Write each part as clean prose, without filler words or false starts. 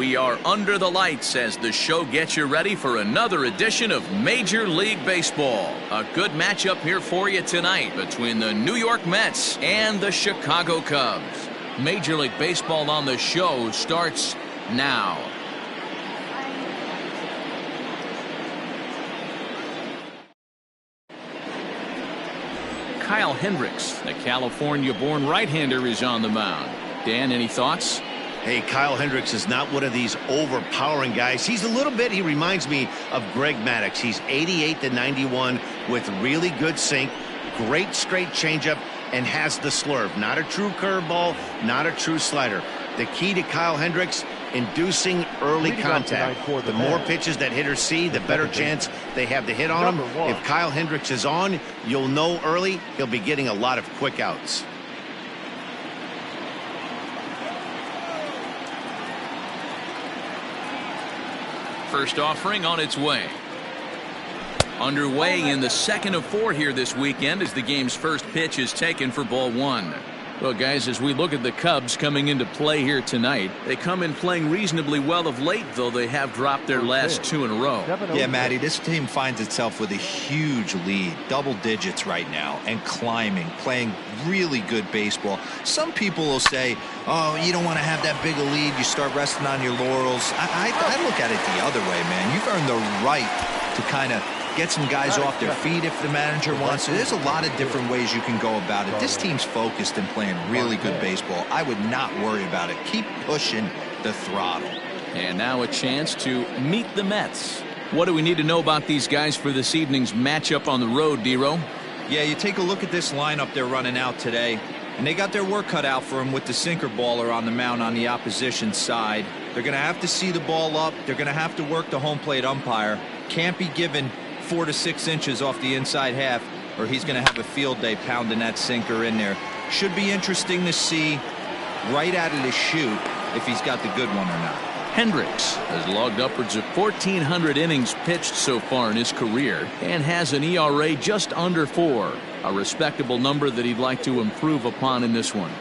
We are under the lights as the show gets you ready for another edition of Major League Baseball. A good matchup here for you tonight between the New York Mets and the Chicago Cubs. Major League Baseball on the show starts now. Kyle Hendricks, the California-born right-hander, is on the mound. Dan, any thoughts? Hey, Kyle Hendricks is not one of these overpowering guys. He reminds me of Greg Maddux. He's 88 to 91 with really good sink, great straight changeup, and has the slurve. Not a true curveball, not a true slider. The key to Kyle Hendricks, inducing early contact. The more pitches that hitters see, the better chance they have to hit on him. If Kyle Hendricks is on, you'll know early he'll be getting a lot of quick outs. First offering on its way. Underway in the second of 4 here this weekend as the game's first pitch is taken for ball 1. Well, guys, as we look at the Cubs coming into play here tonight, they come in playing reasonably well of late, though they have dropped their last 2 in a row. Yeah, Matty, this team finds itself with a huge lead, double digits right now, and climbing, playing really good baseball. Some people will say, oh, you don't want to have that big a lead, you start resting on your laurels. I look at it the other way, man. You've earned the right to kind of get some guys off their feet if the manager wants to. There's a lot of different ways you can go about it. This team's focused and playing really good baseball. I would not worry about it. Keep pushing the throttle. And now a chance to meet the Mets. What do we need to know about these guys for this evening's matchup on the road, D-Row? Yeah, you take a look at this lineup they're running out today, and they got their work cut out for them with the sinker baller on the mound on the opposition side. They're going to have to see the ball up. They're going to have to work the home plate umpire. Can't be given 4 to 6 inches off the inside half, or he's going to have a field day pounding that sinker in there. Should be interesting to see right out of the chute if he's got the good one or not. Hendricks has logged upwards of 1,400 innings pitched so far in his career and has an ERA just under 4, a respectable number that he'd like to improve upon in this one.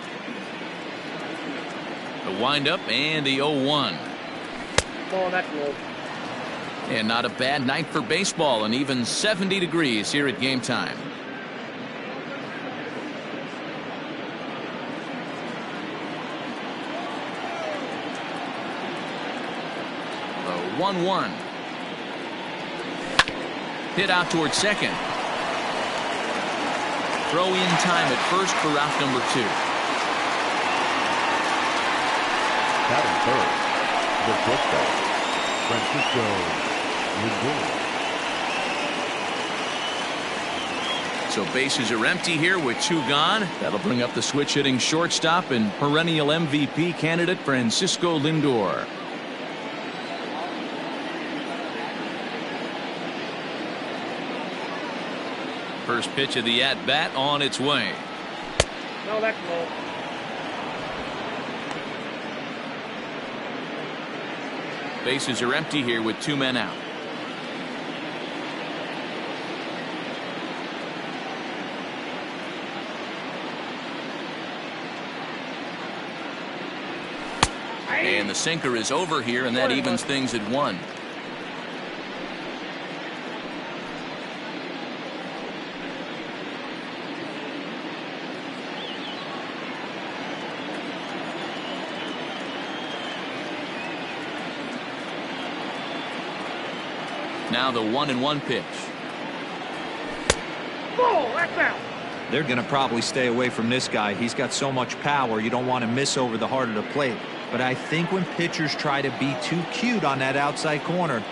The windup and the 0-1. Oh, that's low. And not a bad night for baseball, and even 70 degrees here at game time. The 1-1. Hit out towards second. Throw in time at first for out number 2. Batting third, the shortstop, Francisco. So bases are empty here with 2 gone. That'll bring up the switch hitting shortstop and perennial MVP candidate Francisco Lindor. First pitch of the at-bat on its way. No, that's low. Bases are empty here with 2 men out. And the sinker is over here, and that evens things at 1. Now the 1-1 pitch. Oh, that's out. They're going to probably stay away from this guy. He's got so much power, you don't want to miss over the heart of the plate. But I think when pitchers try to be too cute on that outside corner,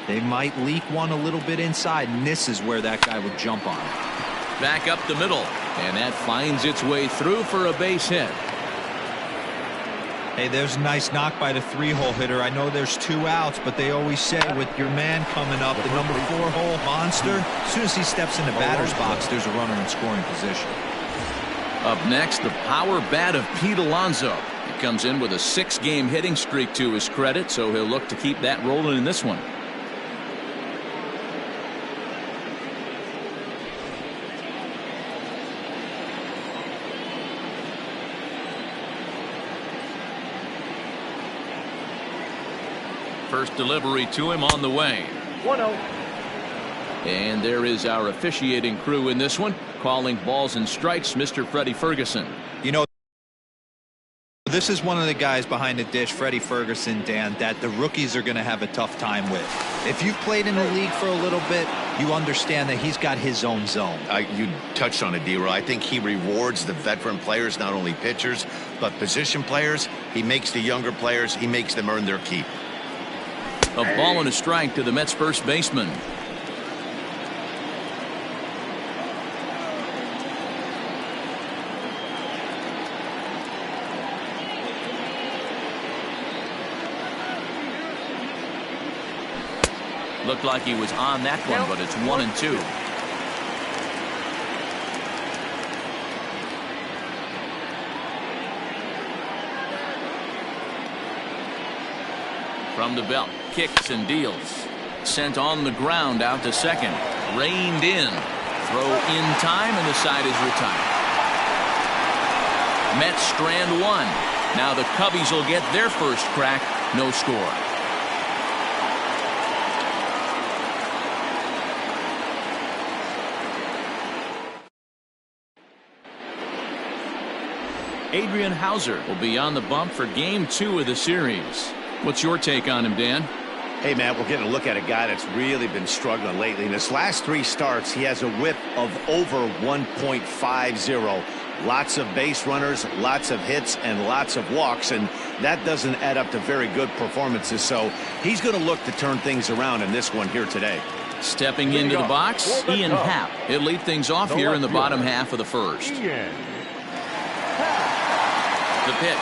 they might leak one a little bit inside, and this is where that guy would jump on. Back up the middle, and that finds its way through for a base hit. Hey, there's a nice knock by the 3-hole hitter. I know there's 2 outs, but they always say with your man coming up, the number 4-hole monster, as soon as he steps in the batter's box, there's a runner in scoring position. Up next, the power bat of Pete Alonso. He comes in with a 6-game hitting streak to his credit, so he'll look to keep that rolling in this one. First delivery to him on the way. 1-0. And there is our officiating crew in this one, calling balls and strikes, Mr. Freddie Ferguson. You know, this is one of the guys behind the dish, Freddie Ferguson, Dan, that the rookies are going to have a tough time with. If you've played in the league for a little bit, you understand that he's got his own zone. You touched on it, D-Roy. I think he rewards the veteran players, not only pitchers, but position players. He makes the younger players, he makes them earn their keep. A ball and a strike to the Mets first baseman. Looked like he was on that one, but it's 1-2. From the belt, kicks and deals. Sent on the ground out to second. Reined in. Throw in time, and the side is retired. Mets strand one. Now the Cubbies will get their first crack. No score. Adrian Hauser will be on the bump for game 2 of the series. What's your take on him, Dan? Hey, Matt, we're getting a look at a guy that's really been struggling lately. In his last 3 starts, he has a whip of over 1.50. Lots of base runners, lots of hits, and lots of walks, and that doesn't add up to very good performances. So he's going to look to turn things around in this one here today. Stepping into the box, Ian Happ. He'll lead things off here in the bottom half of the first. The pitch.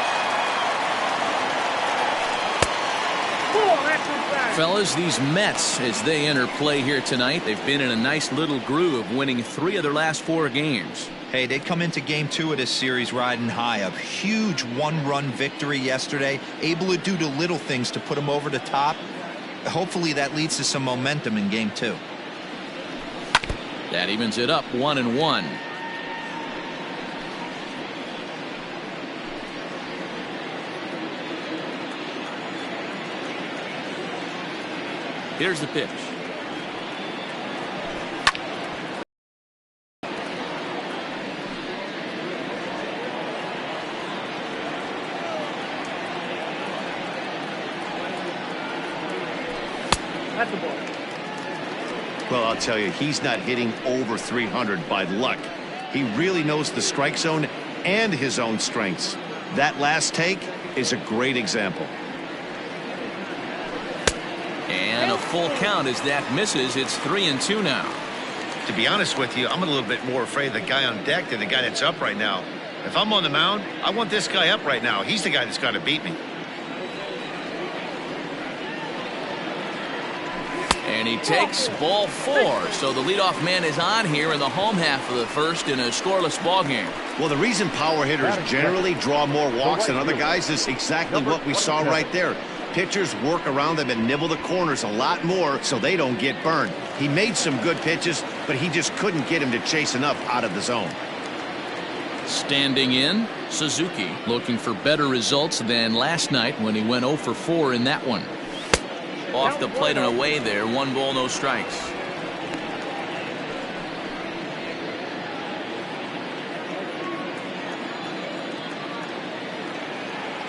Fellas, these Mets, as they enter play here tonight, they've been in a nice little groove, winning 3 of their last 4 games. Hey, they come into game 2 of this series riding high. A huge 1-run victory yesterday, able to do the little things to put them over the top. Hopefully that leads to some momentum in game 2. That evens it up 1-1. Here's the pitch. That's the ball. Well, I'll tell you, he's not hitting over 300 by luck. He really knows the strike zone and his own strengths. That last take is a great example. And a full count as that misses. It's 3-2 now. To be honest with you, I'm a little bit more afraid of the guy on deck than the guy that's up right now. If I'm on the mound, I want this guy up right now. He's the guy that's got to beat me. And he takes ball 4. So the leadoff man is on here in the home half of the first in a scoreless ball game. Well, the reason power hitters generally draw more walks than other guys is exactly what we saw right there. Pitchers work around them and nibble the corners a lot more so they don't get burned. He made some good pitches, but he just couldn't get him to chase enough out of the zone. Standing in, Suzuki, looking for better results than last night when he went 0 for 4 in that one. Off the plate and away there, 1 ball, no strikes.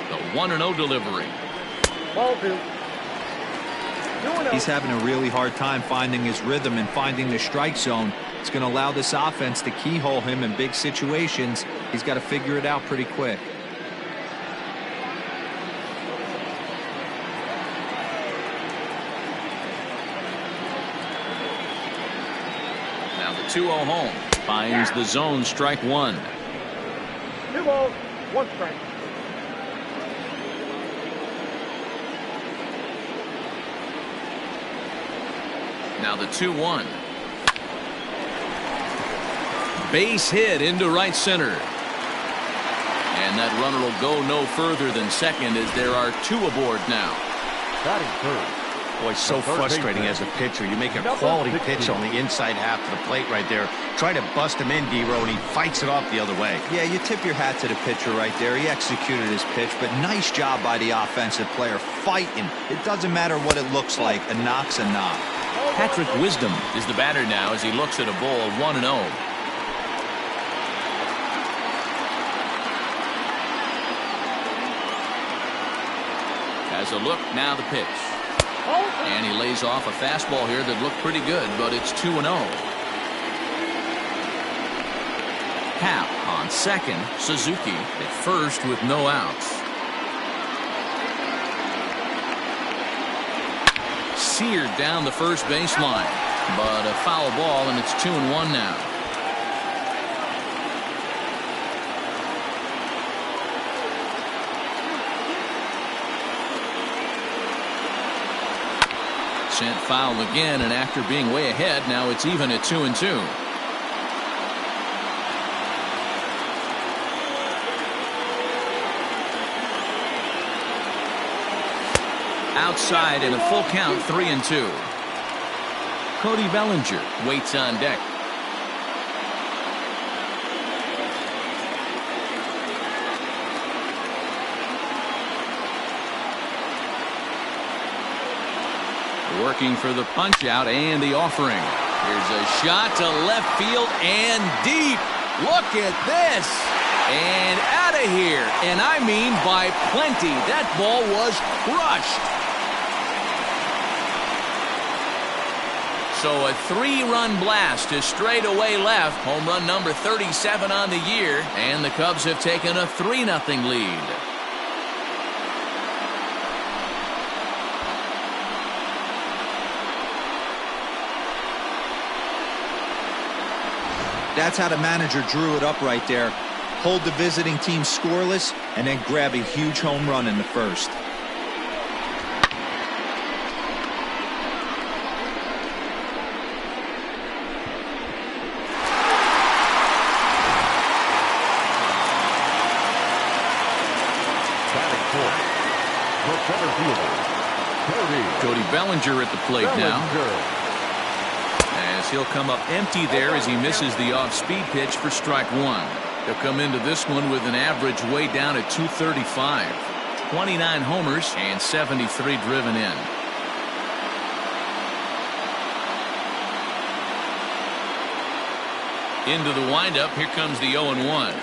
The 1-0 delivery. Ball 2. He's having a really hard time finding his rhythm and finding the strike zone. It's going to allow this offense to keyhole him in big situations. He's got to figure it out pretty quick. Now the 2-0 home. Finds the zone, strike 1. 2 balls, 1 strike. Now the 2-1. Base hit into right center. And that runner will go no further than second as there are 2 aboard now. Batting third, Boy, so frustrating as a pitcher. You make a quality pitch on the inside half of the plate right there. Try to bust him in, D-Row, and he fights it off the other way. Yeah, you tip your hat to the pitcher right there. He executed his pitch, but nice job by the offensive player fighting. It doesn't matter what it looks like. A knock's a knock. Patrick Wisdom is the batter now as he looks at a ball of 1-0. Has a look, now the pitch. And he lays off a fastball here that looked pretty good, but it's 2-0. Happ on second, Suzuki at first with no outs. Seared down the first baseline, but a foul ball, and it's 2-1 now. Sent foul again, and after being way ahead, now it's even at 2-2. Outside in a full count, 3-2. Cody Bellinger waits on deck. Working for the punch out and the offering. Here's a shot to left field and deep. Look at this. And out of here. And I mean by plenty. That ball was crushed. So a 3-run blast to straightaway left. Home run number 37 on the year. And the Cubs have taken a 3-0 lead. That's how the manager drew it up right there. Hold the visiting team scoreless and then grab a huge home run in the first. Cody Bellinger at the plate now. As he'll come up empty there as he misses the off-speed pitch for strike one. He'll come into this one with an average way down at 235. 29 homers and 73 driven in. Into the windup, here comes the 0-1.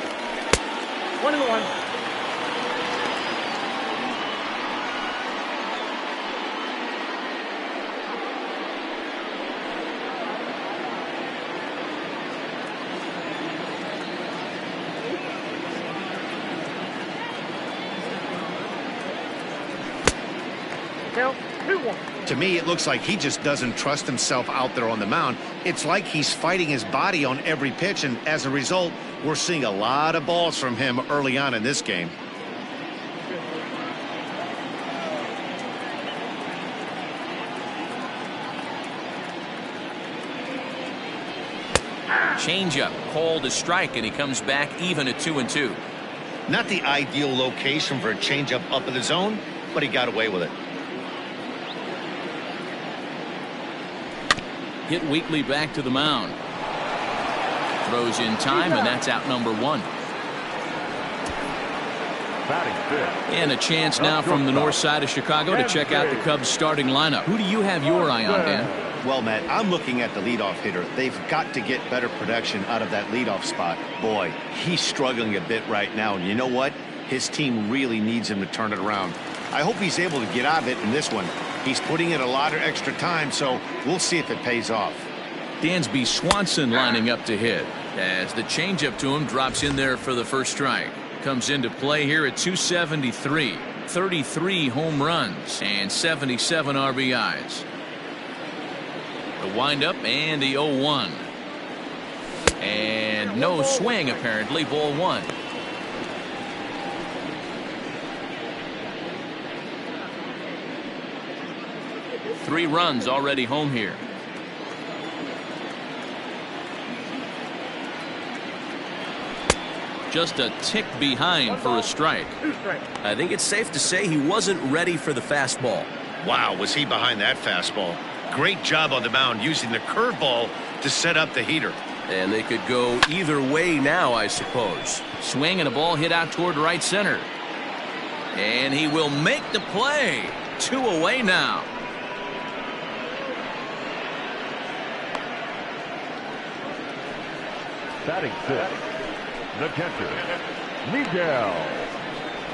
1-1. To me, it looks like he just doesn't trust himself out there on the mound. It's like he's fighting his body on every pitch, and as a result, we're seeing a lot of balls from him early on in this game. Changeup called a strike, and he comes back even at 2-2. Not the ideal location for a changeup up in the zone, but he got away with it. Hit weakly back to the mound. Throws in time, and that's out number one. And a chance now from the north side of Chicago to check out the Cubs starting lineup. Who do you have your eye on, Dan? Well, Matt, I'm looking at the leadoff hitter. They've got to get better production out of that leadoff spot. Boy, he's struggling a bit right now. And you know what? His team really needs him to turn it around. I hope he's able to get out of it in this one. He's putting in a lot of extra time, so we'll see if it pays off. Dansby Swanson lining up to hit as the changeup to him drops in there for the first strike. Comes into play here at 273. 33 home runs and 77 RBIs. The windup and the 0-1. And no swing apparently. Ball one. Three runs already home here. Just a tick behind for a strike. I think it's safe to say he wasn't ready for the fastball. Wow, was he behind that fastball. Great job on the mound using the curveball to set up the heater. And they could go either way now, I suppose. Swing and a ball hit out toward right center. And he will make the play. 2 away now. Batting fifth, the catcher, Miguel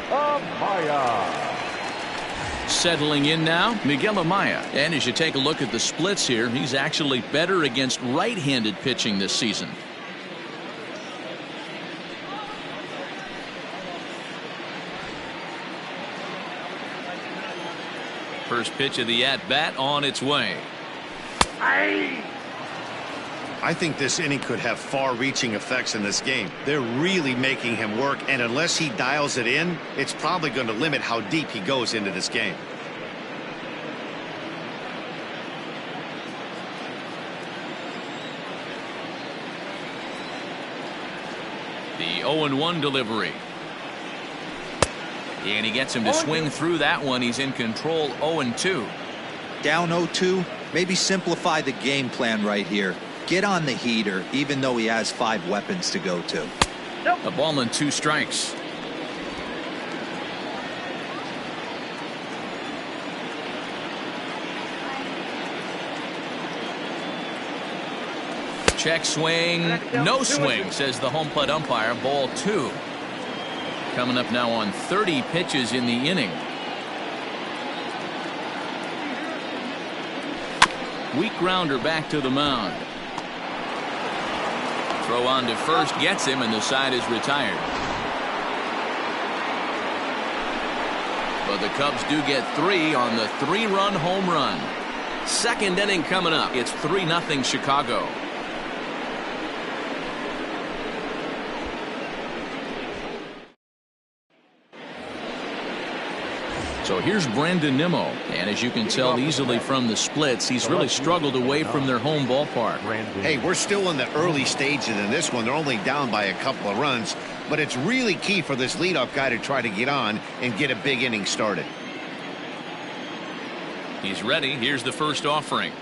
Amaya. Settling in now, Miguel Amaya. And as you take a look at the splits here, he's actually better against right-handed pitching this season. First pitch of the at-bat on its way. I think this inning could have far-reaching effects in this game. They're really making him work, and unless he dials it in, it's probably going to limit how deep he goes into this game. The 0-1 delivery. And he gets him to swing through that one. He's in control. 0-2. Down 0-2. Maybe simplify the game plan right here. Get on the heater, even though he has 5 weapons to go to. A ball and 2 strikes. Check swing. No swing, says the home plate umpire. Ball 2. Coming up now on 30 pitches in the inning. Weak grounder back to the mound. Throw on to first gets him, and the side is retired. But the Cubs do get 3 on the 3-run home run. Second inning coming up. It's 3-0 Chicago. So here's Brandon Nimmo, and as you can tell easily from the splits, he's really struggled away from their home ballpark. Hey, we're still in the early stages in this one. They're only down by a couple of runs, but it's really key for this leadoff guy to try to get on and get a big inning started. He's ready. Here's the first offering.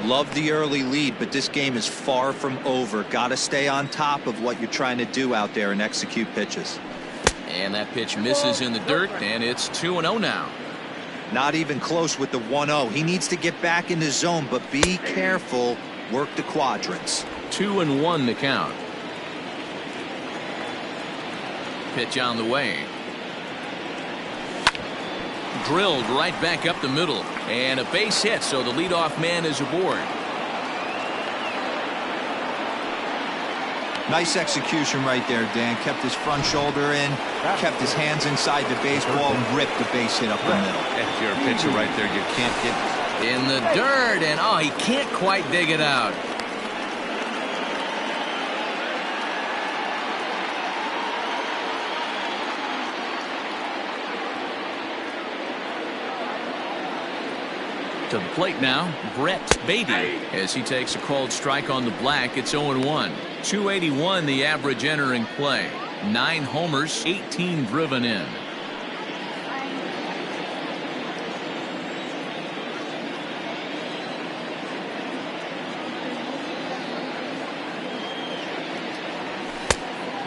Love the early lead, but this game is far from over. Got to stay on top of what you're trying to do out there and execute pitches. And that pitch misses in the dirt, and it's 2-0 now. Not even close with the 1-0. He needs to get back in the zone, but be careful. Work the quadrants. 2-1 the count. Pitch on the way. Drilled right back up the middle. And a base hit, so the leadoff man is aboard. Nice execution right there, Dan. Kept his front shoulder in, kept his hands inside the baseball, and ripped the base hit up the middle. If you're a pitcher right there, you can't get In the dirt, and oh, he can't quite dig it out. To the plate now, Brett Beatty, as he takes a called strike on the black. It's 0-1. 281 the average entering play. 9 homers, 18 driven in.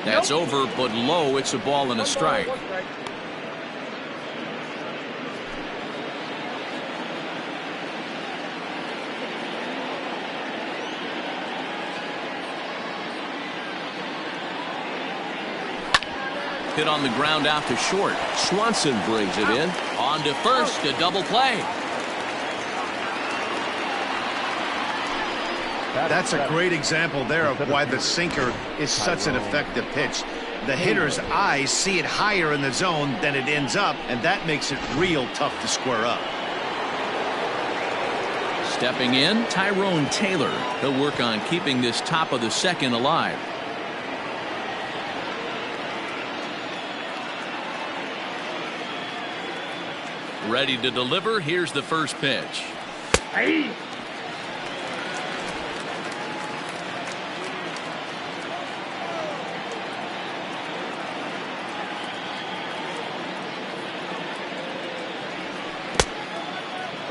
That's over, but low. It's a ball and a strike. Hit on the ground out to short. Swanson brings it in. On to first, a double play. That's a great example there of why the sinker is such an effective pitch. The hitter's eyes see it higher in the zone than it ends up, and that makes it real tough to square up. Stepping in, Tyrone Taylor. He'll work on keeping this top of the second alive. Ready to deliver. Here's the first pitch. Hey.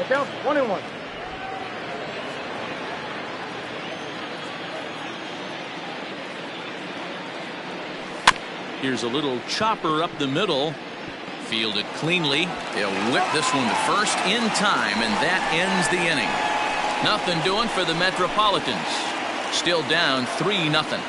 Get down, 1-1. Here's a little chopper up the middle. Fielded cleanly. They'll whip this one to first in time, and that ends the inning. Nothing doing for the Metropolitans. Still down 3-0.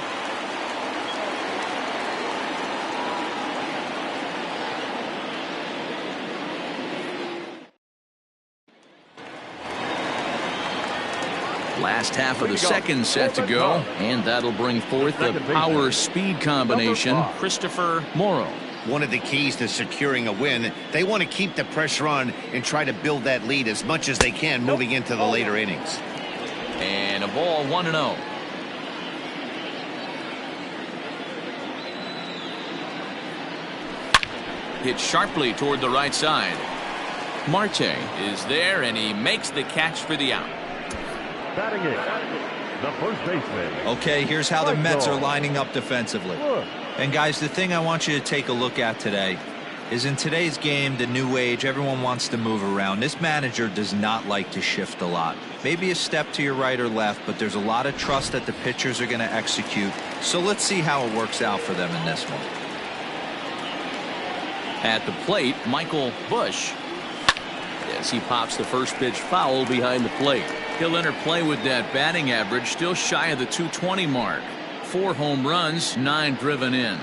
Last half of the second set to go, and that'll bring forth the power-speed combination, Christopher Morrow. One of the keys to securing a win, they want to keep the pressure on and try to build that lead as much as they can moving into the later innings. And a ball 1-0. Hit sharply toward the right side. Marte is there, and he makes the catch for the out. Batting in, the first baseman. Okay, here's how the Mets are lining up defensively. And guys, the thing I want you to take a look at today is in today's game, the new age, everyone wants to move around. This manager does not like to shift a lot. Maybe a step to your right or left, but there's a lot of trust that the pitchers are going to execute. So let's see how it works out for them in this one. At the plate, Michael Busch. As he pops the first pitch foul behind the plate. He'll enter play with that batting average still shy of the 220 mark. 4 home runs, 9 driven in.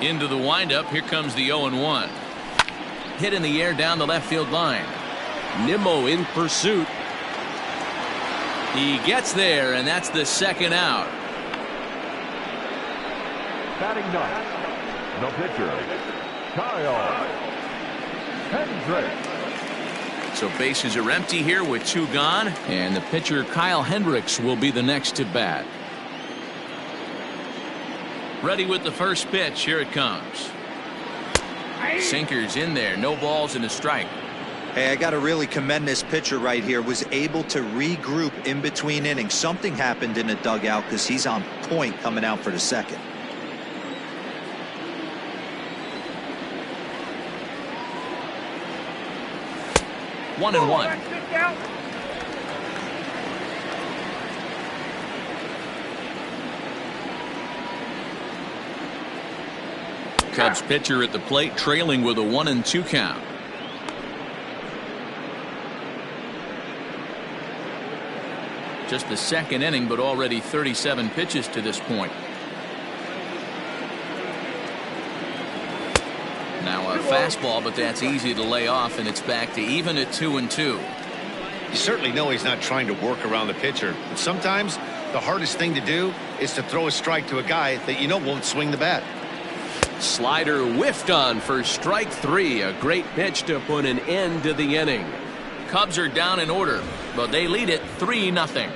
Into the windup, here comes the 0-1. Hit in the air down the left field line. Nimmo in pursuit. He gets there, and that's the second out. Batting ninth, the pitcher, Kyle Hendricks. So bases are empty here with 2 gone, and the pitcher Kyle Hendricks will be the next to bat. Ready with the first pitch. Here it comes. Sinkers in there. No balls and a strike. Hey, I got to really commend this pitcher right here. Was able to regroup in between innings. Something happened in the dugout because he's on point coming out for the second. One and one. Cubs pitcher at the plate, trailing with a 1-2 count. Just the second inning, but already 37 pitches to this point. Now a fastball, but that's easy to lay off, and it's back to even at 2-2. You certainly know he's not trying to work around the pitcher, but sometimes the hardest thing to do is to throw a strike to a guy that you know won't swing the bat. Slider whiffed on for strike 3. A great pitch to put an end to the inning. Cubs are down in order, but they lead it 3-0.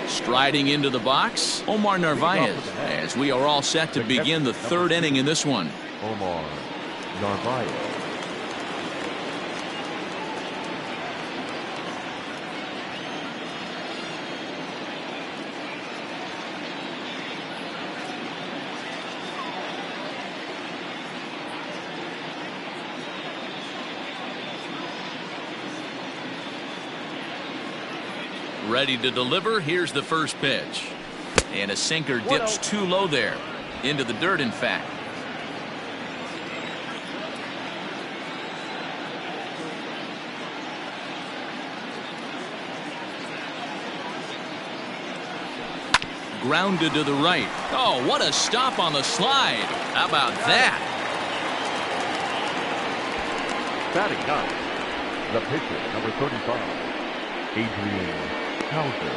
Striding into the box, Omar Narvaez, as we are all set to begin the 3rd inning in this one. Omar Narvaez. Ready to deliver. Here's the first pitch. And a sinker dips too low there. Into the dirt, in fact. Grounded to the right. Oh, what a stop on the slide. How about that? Batting ninth, the pitcher, number 35, Adrian Hauser.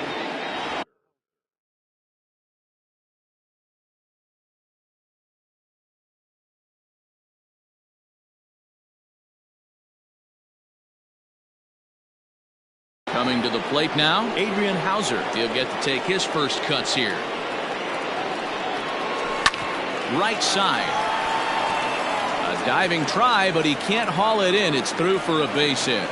Coming to the plate now, Adrian Hauser. He'll get to take his first cuts here. Right side. A diving try, but he can't haul it in. It's through for a base hit.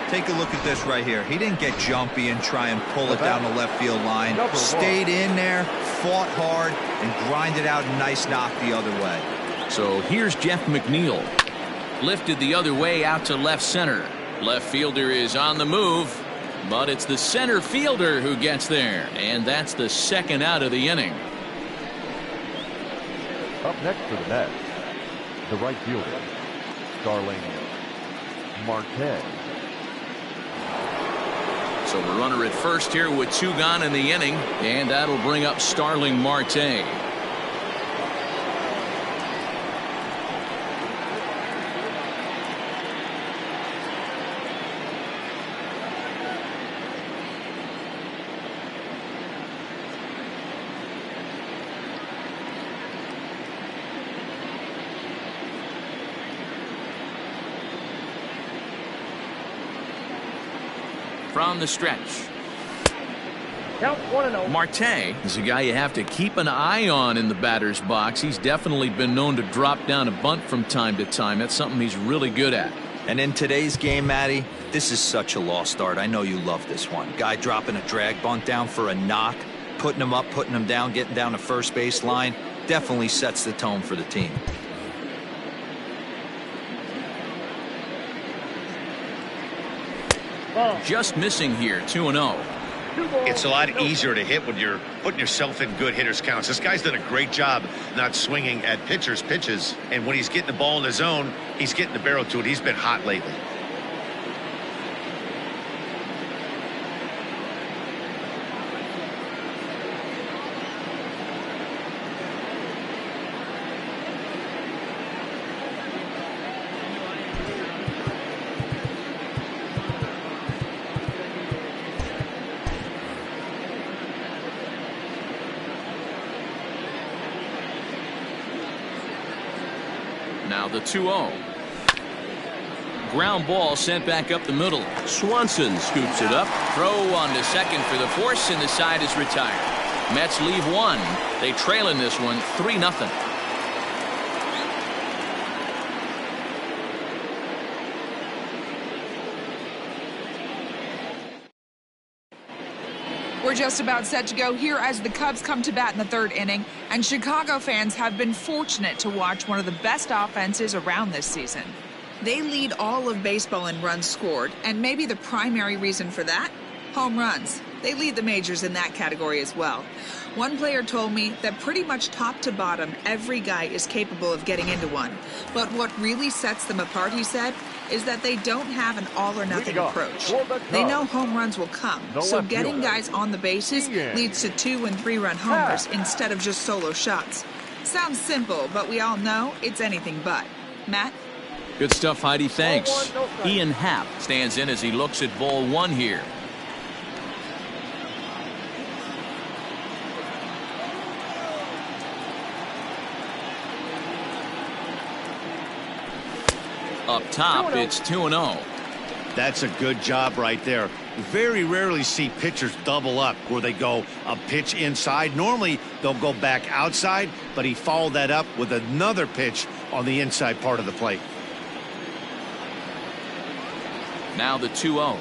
Take a look at this right here. He didn't get jumpy and try and pull it down the left field line. Stayed in there, fought hard, and grinded out a nice knock the other way. So here's Jeff McNeil. Lifted the other way out to left center. Left fielder is on the move, but it's the center fielder who gets there, and that's the second out of the inning. Up next for the Mets, the right fielder, Starling Marte. So the runner at first here with 2 gone in the inning, and that'll bring up Starling Marte. From the stretch. Count 1-0. Marte is a guy you have to keep an eye on in the batter's box. He's definitely been known to drop down a bunt from time to time. That's something he's really good at. And in today's game, Matty, this is such a lost art. I know you love this one. Guy dropping a drag bunt down for a knock, putting him up, putting him down, getting down the first base line. Definitely sets the tone for the team. Just missing here, 2-0. It's a lot easier to hit when you're putting yourself in good hitters counts. This guy's done a great job not swinging at pitchers' pitches, and when he's getting the ball in the zone, he's getting the barrel to it. He's been hot lately. Now the 2-0. Ground ball sent back up the middle. Swanson scoops it up. Throw on to second for the force, and the side is retired. Mets leave 1. They trail in this one 3-0. We're just about set to go here as the Cubs come to bat in the 3rd inning, and Chicago fans have been fortunate to watch one of the best offenses around this season. They lead all of baseball in runs scored, and maybe the primary reason for that? Home runs. They lead the majors in that category as well. One player told me that pretty much top to bottom, every guy is capable of getting into one. But what really sets them apart, he said, is that they don't have an all-or-nothing approach. They know home runs will come, so getting guys on the bases leads to 2- and 3-run homers instead of just solo shots. Sounds simple, but we all know it's anything but. Matt? Good stuff, Heidi. Thanks. Ian Happ stands in as he looks at ball 1 here. Up top, it's 2-0. That's a good job right there. Very rarely see pitchers double up where they go a pitch inside. Normally they'll go back outside, but he followed that up with another pitch on the inside part of the plate. Now the 2-0.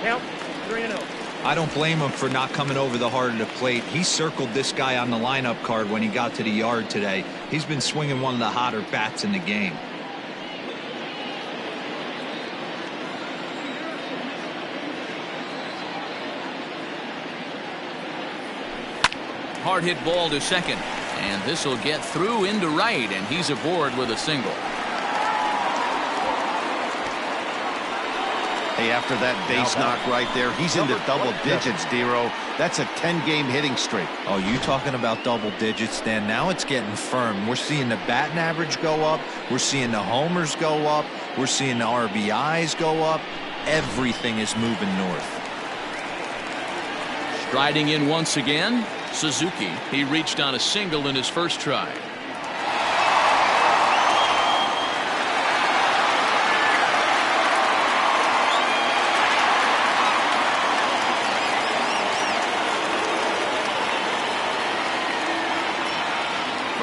Count 3-0. I don't blame him for not coming over the heart of the plate. He circled this guy on the lineup card when he got to the yard today. He's been swinging one of the hotter bats in the game. Hard hit ball to second, and this will get through into right, and he's aboard with a single. Hey, after that base knock right there, he's into double digits, Dero. That's a 10-game hitting streak. Oh, you talking about double digits, Dan? Now it's getting firm. We're seeing the batting average go up. We're seeing the homers go up. We're seeing the RBIs go up. Everything is moving north. Striding in once again, Suzuki. He reached on a single in his first try.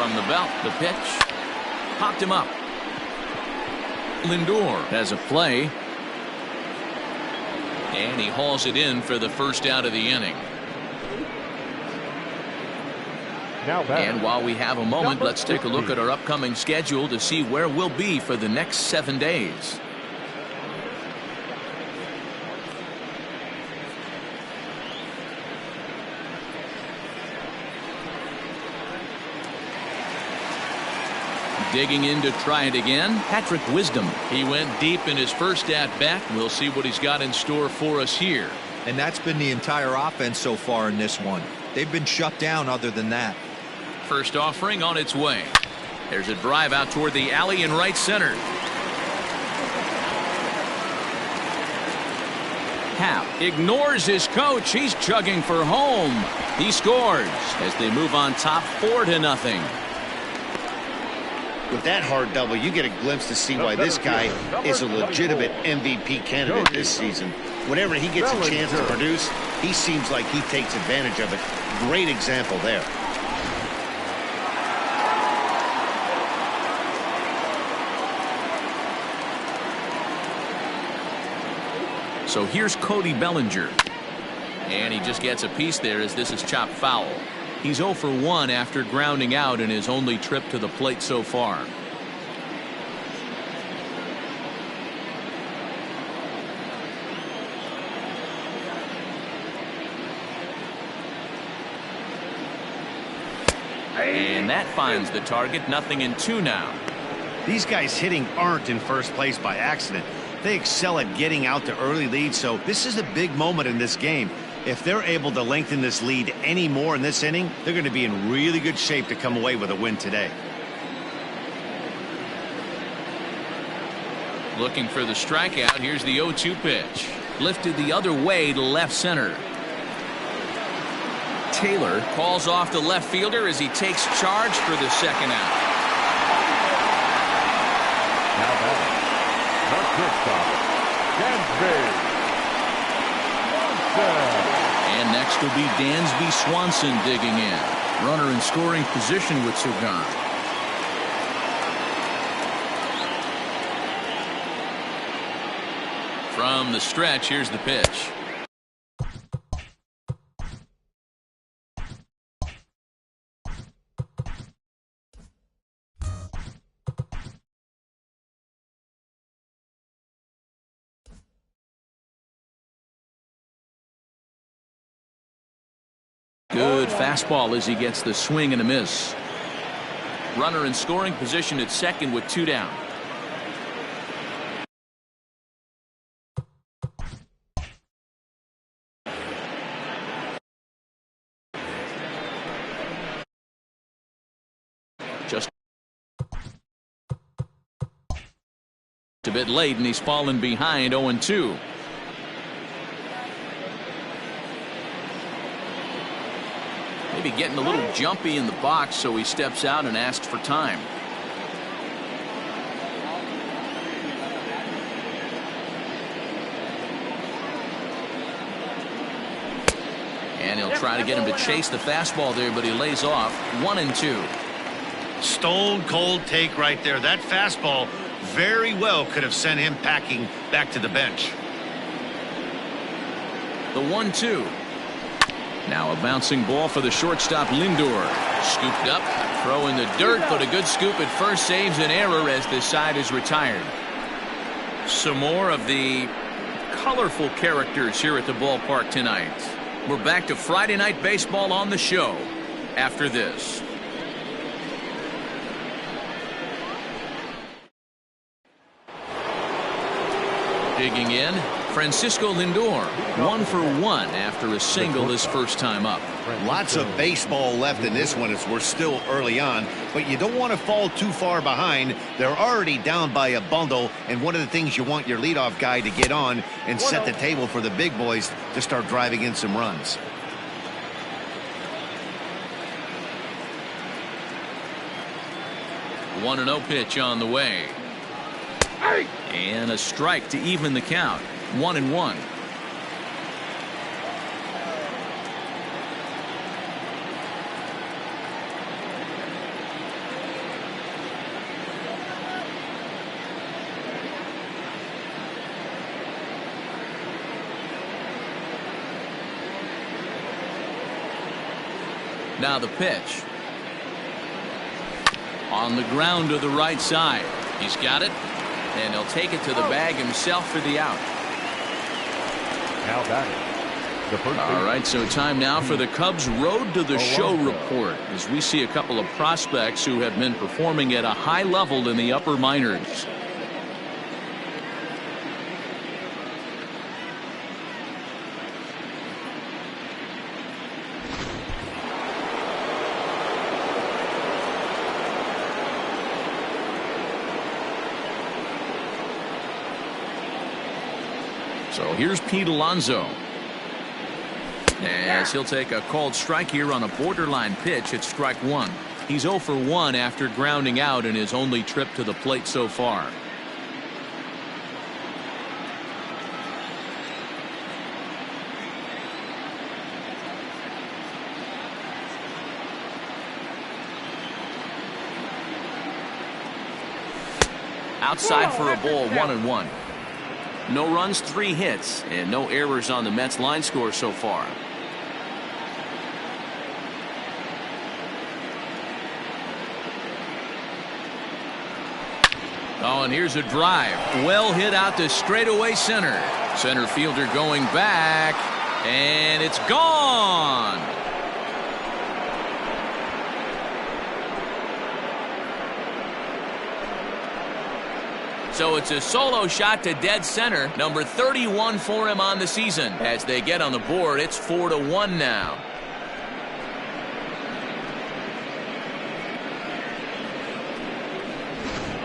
From the belt, the pitch. Popped him up. Lindor has a play. And he hauls it in for the first out of the inning. And while we have a moment, let's take a look at our upcoming schedule to see where we'll be for the next 7 days. Digging in to try it again, Patrick Wisdom. He went deep in his first at-bat. We'll see what he's got in store for us here. And that's been the entire offense so far in this one. They've been shut down other than that. First offering on its way. There's a drive out toward the alley in right center. Happ ignores his coach. He's chugging for home. He scores as they move on top 4-0. With that hard double, you get a glimpse to see why this guy is a legitimate MVP candidate this season. Whenever he gets a chance to produce, he seems like he takes advantage of it. Great example there. So here's Cody Bellinger. And he just gets a piece there as this is chopped foul. He's 0 for 1 after grounding out in his only trip to the plate so far. And that finds the target. 0-2 now. These guys hitting aren't in first place by accident. They excel at getting out to early leads, so this is a big moment in this game. If they're able to lengthen this lead any more in this inning, they're going to be in really good shape to come away with a win today. Looking for the strikeout. Here's the 0-2 pitch. Lifted the other way to left center. Taylor calls off the left fielder as he takes charge for the second out. Now batting, the shortstop, Dansby Swanson. And next will be Dansby Swanson digging in. Runner in scoring position with two gone. From the stretch, here's the pitch. Good fastball as he gets the swing and a miss. Runner in scoring position at second with two down. Just a bit late and he's fallen behind 0-2. Maybe getting a little jumpy in the box, so he steps out and asks for time. And he'll try to get him to chase the fastball there, but he lays off. 1-2. Stone cold take right there. That fastball very well could have sent him packing back to the bench. The 1-2. Now a bouncing ball for the shortstop Lindor. Scooped up, throw in the dirt, but a good scoop at first saves an error as this side is retired. Some more of the colorful characters here at the ballpark tonight. We're back to Friday Night Baseball on the show after this. Digging in, Francisco Lindor, 1 for 1 after a single his first time up. Lots of baseball left in this one as we're still early on, but you don't want to fall too far behind. They're already down by a bundle, and one of the things you want your leadoff guy to get on and set the table for the big boys to start driving in some runs. The 1-0 pitch on the way. And a strike to even the count. 1-1. Now the pitch. On the ground to the right side. He's got it. And he'll take it to the bag himself for the out. Now batting, the first All right, so time now for the Cubs Road to the Show report, as we see a couple of prospects who have been performing at a high level in the upper minors. So here's Pete Alonso. As he'll take a called strike here on a borderline pitch at strike one. He's 0 for 1 after grounding out in his only trip to the plate so far. Outside for a ball, 1-1. No runs, 3 hits, and no errors on the Mets line score so far. Oh, and here's a drive. Well hit out to straightaway center. Center fielder going back, and it's gone. So it's a solo shot to dead center. Number 31 for him on the season. As they get on the board, it's 4-1 now.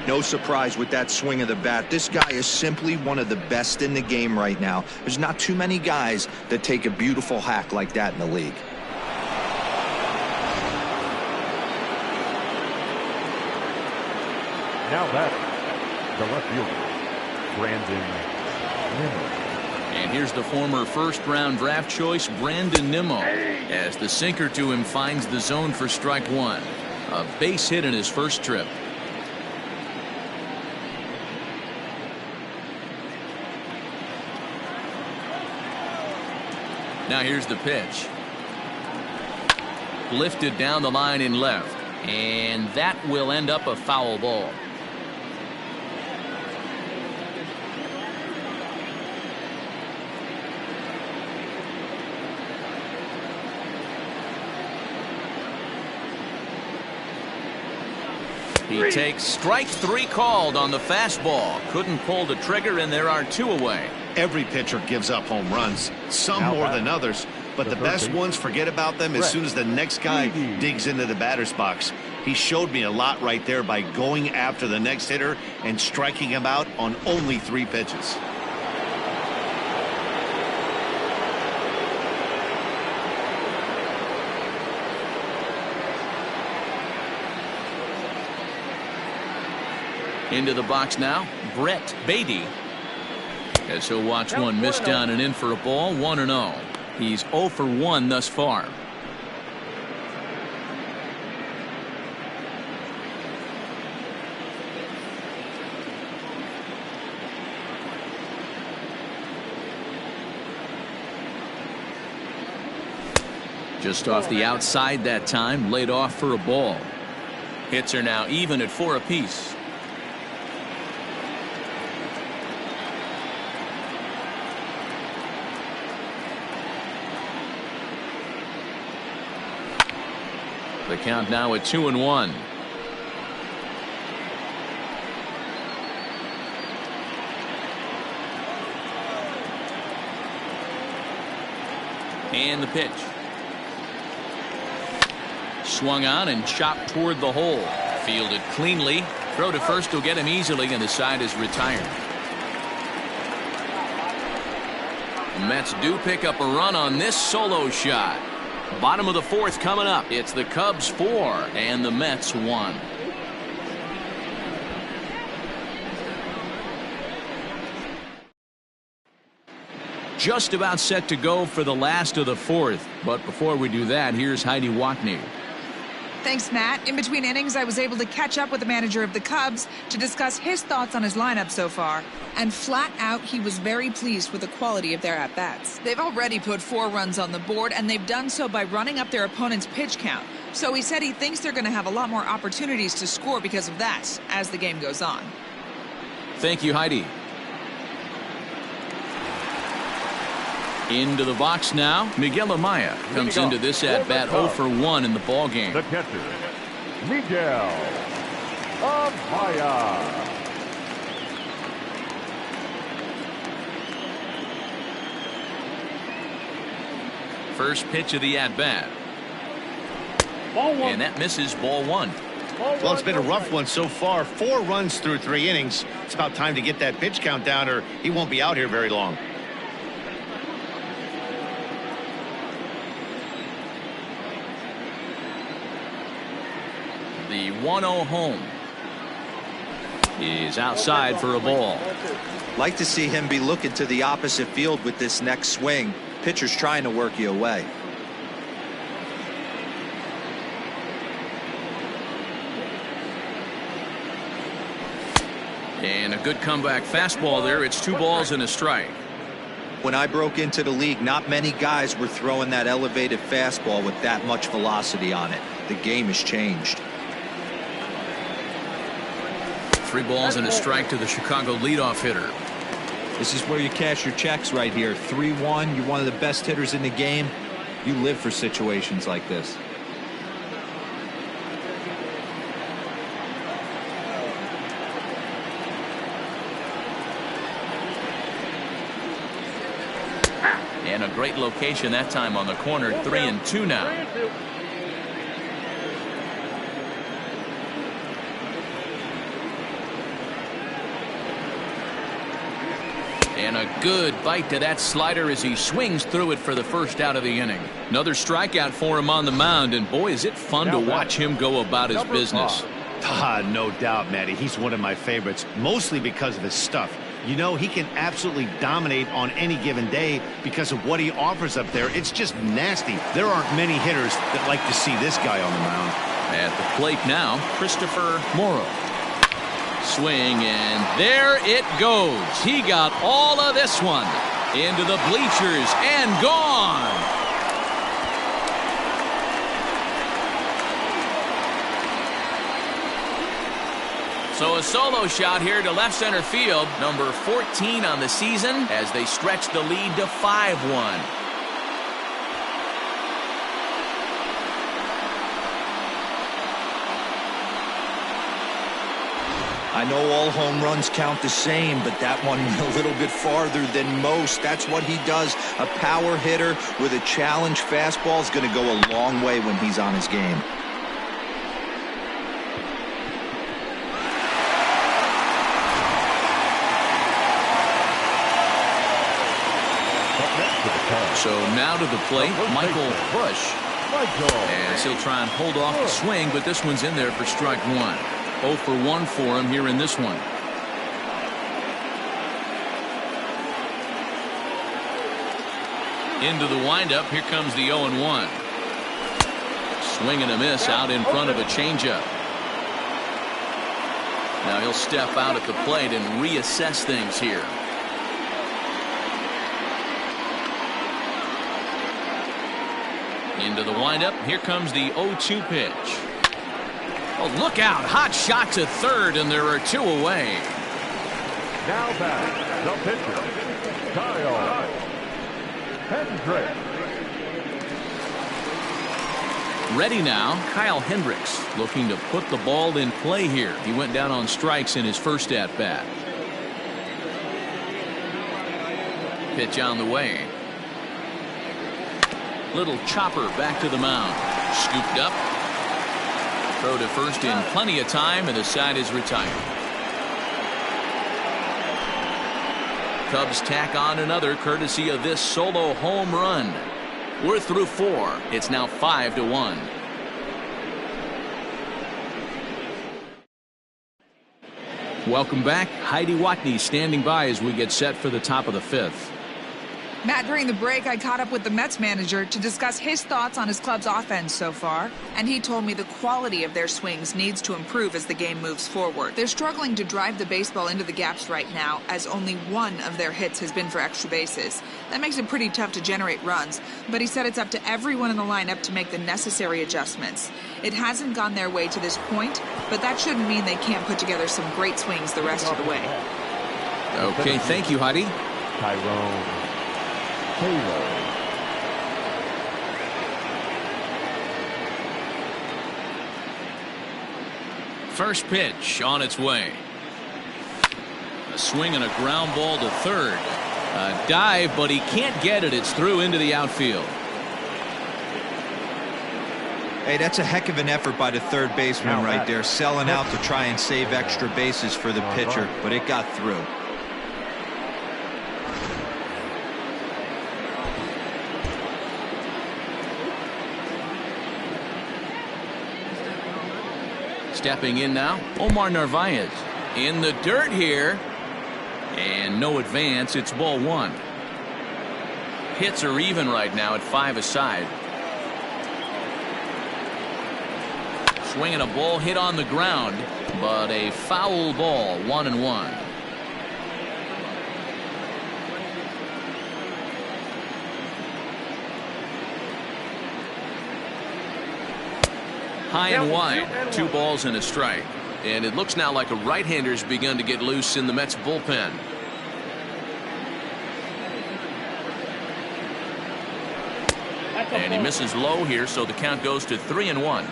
No surprise with that swing of the bat. This guy is simply one of the best in the game right now. There's not too many guys that take a beautiful hack like that in the league. Now batting, the left fielder, Brandon Nimmo. And here's the former first-round draft choice, Brandon Nimmo, as the sinker to him finds the zone for strike one. A base hit in his first trip. Now here's the pitch. Lifted down the line in left, and that will end up a foul ball. He takes strike 3 called on the fastball. Couldn't pull the trigger, and there are 2 away. Every pitcher gives up home runs, some more than others, but the best ones forget about them as soon as the next guy digs into the batter's box. He showed me a lot right there by going after the next hitter and striking him out on only 3 pitches. Into the box now, Brett Beatty. As he'll watch one miss down and in for a ball, 1-0. He's 0 for 1 thus far. Just off the outside that time, laid off for a ball. Hits are now even at 4 apiece. The count now at 2-1. And the pitch. Swung on and chopped toward the hole. Fielded cleanly. Throw to first will get him easily, and the side is retired. The Mets do pick up a run on this solo shot. Bottom of the 4th coming up. It's the Cubs 4 and the Mets 1. Just about set to go for the last of the 4th. But before we do that, here's Heidi Watney. Thanks, Matt. In between innings, I was able to catch up with the manager of the Cubs to discuss his thoughts on his lineup so far. And flat out, he was very pleased with the quality of their at-bats. They've already put 4 runs on the board, and they've done so by running up their opponent's pitch count. So he said he thinks they're going to have a lot more opportunities to score because of that as the game goes on. Thank you, Heidi. Into the box now. Miguel Amaya comes into this at-bat 0 for 1 in the ball game. The catcher, Miguel Amaya. First pitch of the at-bat. And that misses, ball 1. Well, it's been a rough one so far. 4 runs through 3 innings. It's about time to get that pitch count down or he won't be out here very long. The 1-0 home is outside for a ball. Like to see him be looking to the opposite field with this next swing. Pitcher's trying to work you away. And a good comeback fastball there. It's 2 balls and a strike. When I broke into the league, not many guys were throwing that elevated fastball with that much velocity on it. The game has changed. 3 balls and a strike to the Chicago leadoff hitter. This is where you cash your checks right here. 3-1. You're one of the best hitters in the game. You live for situations like this. And a great location that time on the corner. 3-2 now. And a good bite to that slider as he swings through it for the first out of the inning. Another strikeout for him on the mound, and boy, is it fun to watch him go about his business. No doubt, Matty. He's one of my favorites, mostly because of his stuff. You know, he can absolutely dominate on any given day because of what he offers up there. It's just nasty. There aren't many hitters that like to see this guy on the mound. At the plate now, Christopher Morrow. Swing, and there it goes. He got all of this one into the bleachers and gone. So a solo shot here to left center field, number 14 on the season, as they stretch the lead to 5-1. I know all home runs count the same, but that one a little bit farther than most. That's what he does. A power hitter with a challenge fastball is going to go a long way when he's on his game. So now to the plate, Michael Bush. As he'll try and hold off the swing, but this one's in there for strike 1. 0 for 1 for him here in this one. Into the windup. Here comes the 0-1. Swing and a miss out in front of a changeup. Now he'll step out at the plate and reassess things here. Into the windup. Here comes the 0-2 pitch. Oh, look out. Hot shot to third, and there are 2 away. Now back, the pitcher, Kyle Hendricks. Ready now, Kyle Hendricks looking to put the ball in play here. He went down on strikes in his first at-bat. Pitch on the way. Little chopper back to the mound. Scooped up. Throw to first in plenty of time, and the side is retired. Cubs tack on another courtesy of this solo home run. We're through 4. It's now 5-1. Welcome back. Heidi Watney standing by as we get set for the top of the 5th. Matt, during the break, I caught up with the Mets manager to discuss his thoughts on his club's offense so far, and he told me the quality of their swings needs to improve as the game moves forward. They're struggling to drive the baseball into the gaps right now, as only one of their hits has been for extra bases. That makes it pretty tough to generate runs, but he said it's up to everyone in the lineup to make the necessary adjustments. It hasn't gone their way to this point, but that shouldn't mean they can't put together some great swings the rest of the way. Okay, thank you, Heidi. Tyrone Taylor. First pitch on its way. A swing and a ground ball to third. A dive, but he can't get it. It's through into the outfield. Hey, that's a heck of an effort by the third baseman right there, selling out to try and save extra bases for the pitcher, but it got through. Stepping in now, Omar Narvaez. In the dirt here. And no advance. It's ball one. Hits are even right now at 5 aside. Swinging a ball hit on the ground, but a foul ball, 1-1. High and wide, 2 balls and a strike. And it looks now like a right-hander's begun to get loose in the Mets bullpen. And he misses low here, so the count goes to 3-1.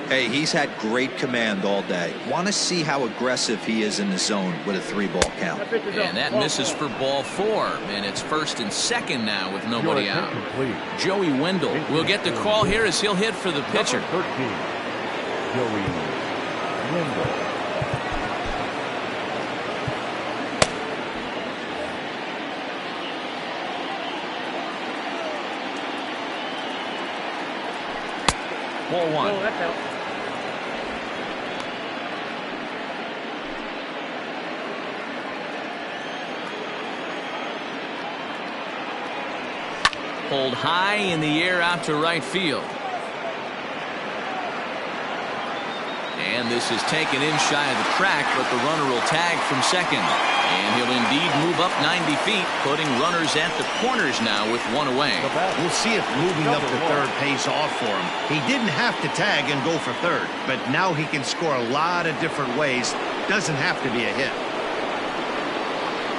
Hey, he's had great command all day. Want to see how aggressive he is in the zone with a 3-ball count. And that misses for ball 4. And it's first and second now with nobody out. Joey Wendell will get the call here as he'll hit for the pitcher. Number 13, Joey Wendell. Ball 1. Oh, that's out. Pulled high in the air out to right field. And this is taken in shy of the track, but the runner will tag from second. And he'll indeed move up 90 feet, putting runners at the corners now with 1 away. We'll see if moving up to third pays off for him. He didn't have to tag and go for third, but now he can score a lot of different ways. Doesn't have to be a hit.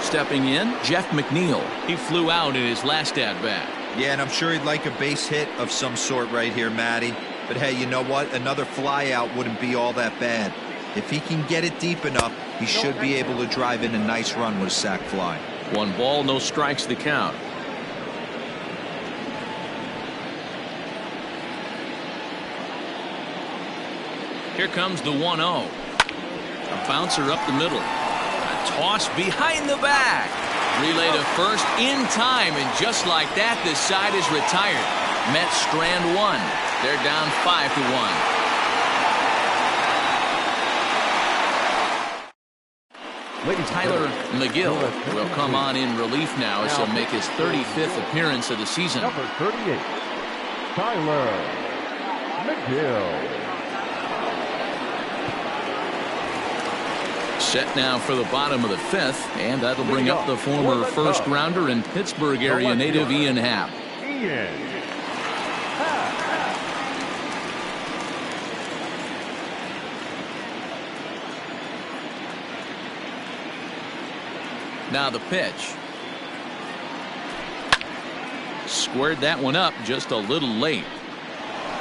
Stepping in, Jeff McNeil. He flew out in his last at-bat. Yeah, and I'm sure he'd like a base hit of some sort right here, Matty. But hey, you know what? Another fly out wouldn't be all that bad. If he can get it deep enough, he should be able to drive in a nice run with a sac fly. 1 ball, no strikes the count. Here comes the 1-0. A bouncer up the middle. A toss behind the back. Relay to first in time, and just like that, this side is retired. Mets strand 1. They're down 5-1. Tyler McGill will come on in relief now as he'll make his 35th appearance of the season. Number 38, Tyler McGill. Set now for the bottom of the 5th, and that'll bring up the former first-rounder and Pittsburgh area native Ian Happ. Now the pitch. Squared that one up just a little late.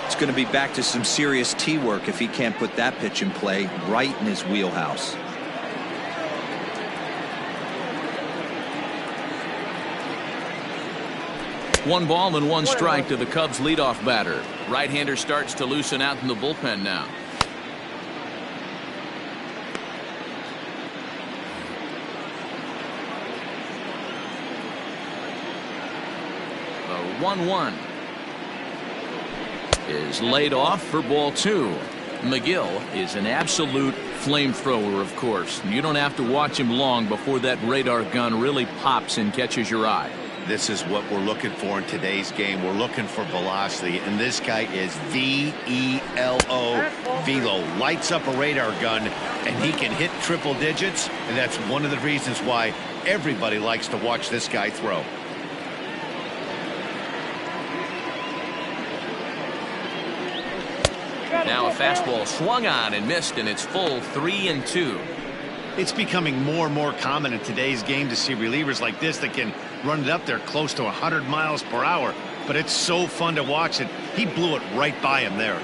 It's going to be back to some serious tee work if he can't put that pitch in play right in his wheelhouse. One ball and 1 strike to the Cubs leadoff batter. Right-hander starts to loosen out in the bullpen now. The 1-1 is laid off for ball 2. McGill is an absolute flamethrower, of course. You don't have to watch him long before that radar gun really pops and catches your eye. This is what we're looking for in today's game. We're looking for velocity, and this guy is V-E-L-O, velo. Lights up a radar gun, and he can hit triple digits, and that's one of the reasons why everybody likes to watch this guy throw. Now a fastball swung on and missed, and it's full 3-2. It's becoming more and more common in today's game to see relievers like this that can run it up there close to 100 miles per hour. But it's so fun to watch it. He blew it right by him there.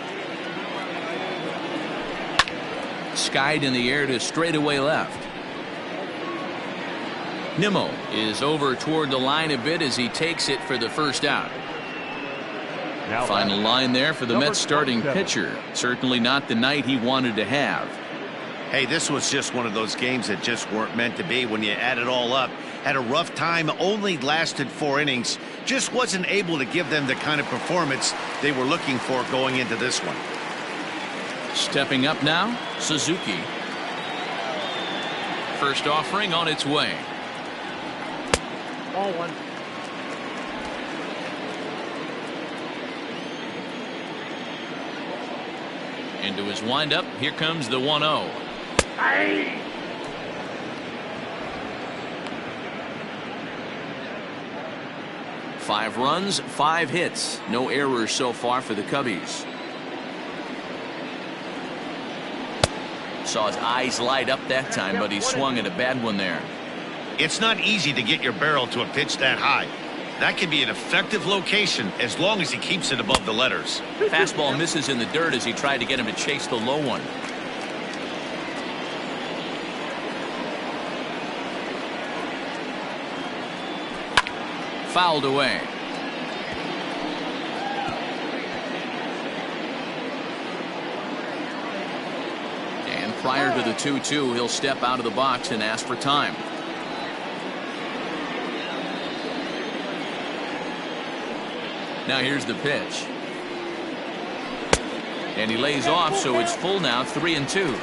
Skied in the air to straightaway left. Nimmo is over toward the line a bit as he takes it for the first out. Final line there for the Mets starting pitcher. Certainly not the night he wanted to have. Hey, this was just one of those games that just weren't meant to be. When you add it all up, had a rough time, only lasted 4 innings, just wasn't able to give them the kind of performance they were looking for going into this one. Stepping up now, Suzuki. First offering on its way. Ball 1. Into his windup, here comes the 1-0. 5 runs, 5 hits. No errors so far for the Cubbies. Saw his eyes light up that time, but he swung at a bad one there. It's not easy to get your barrel to a pitch that high. That can be an effective location as long as he keeps it above the letters. Fastball misses in the dirt as he tried to get him to chase the low one. Fouled away. And prior to the 2-2, he'll step out of the box and ask for time. Now here's the pitch. And he lays off, so it's full now, 3-2.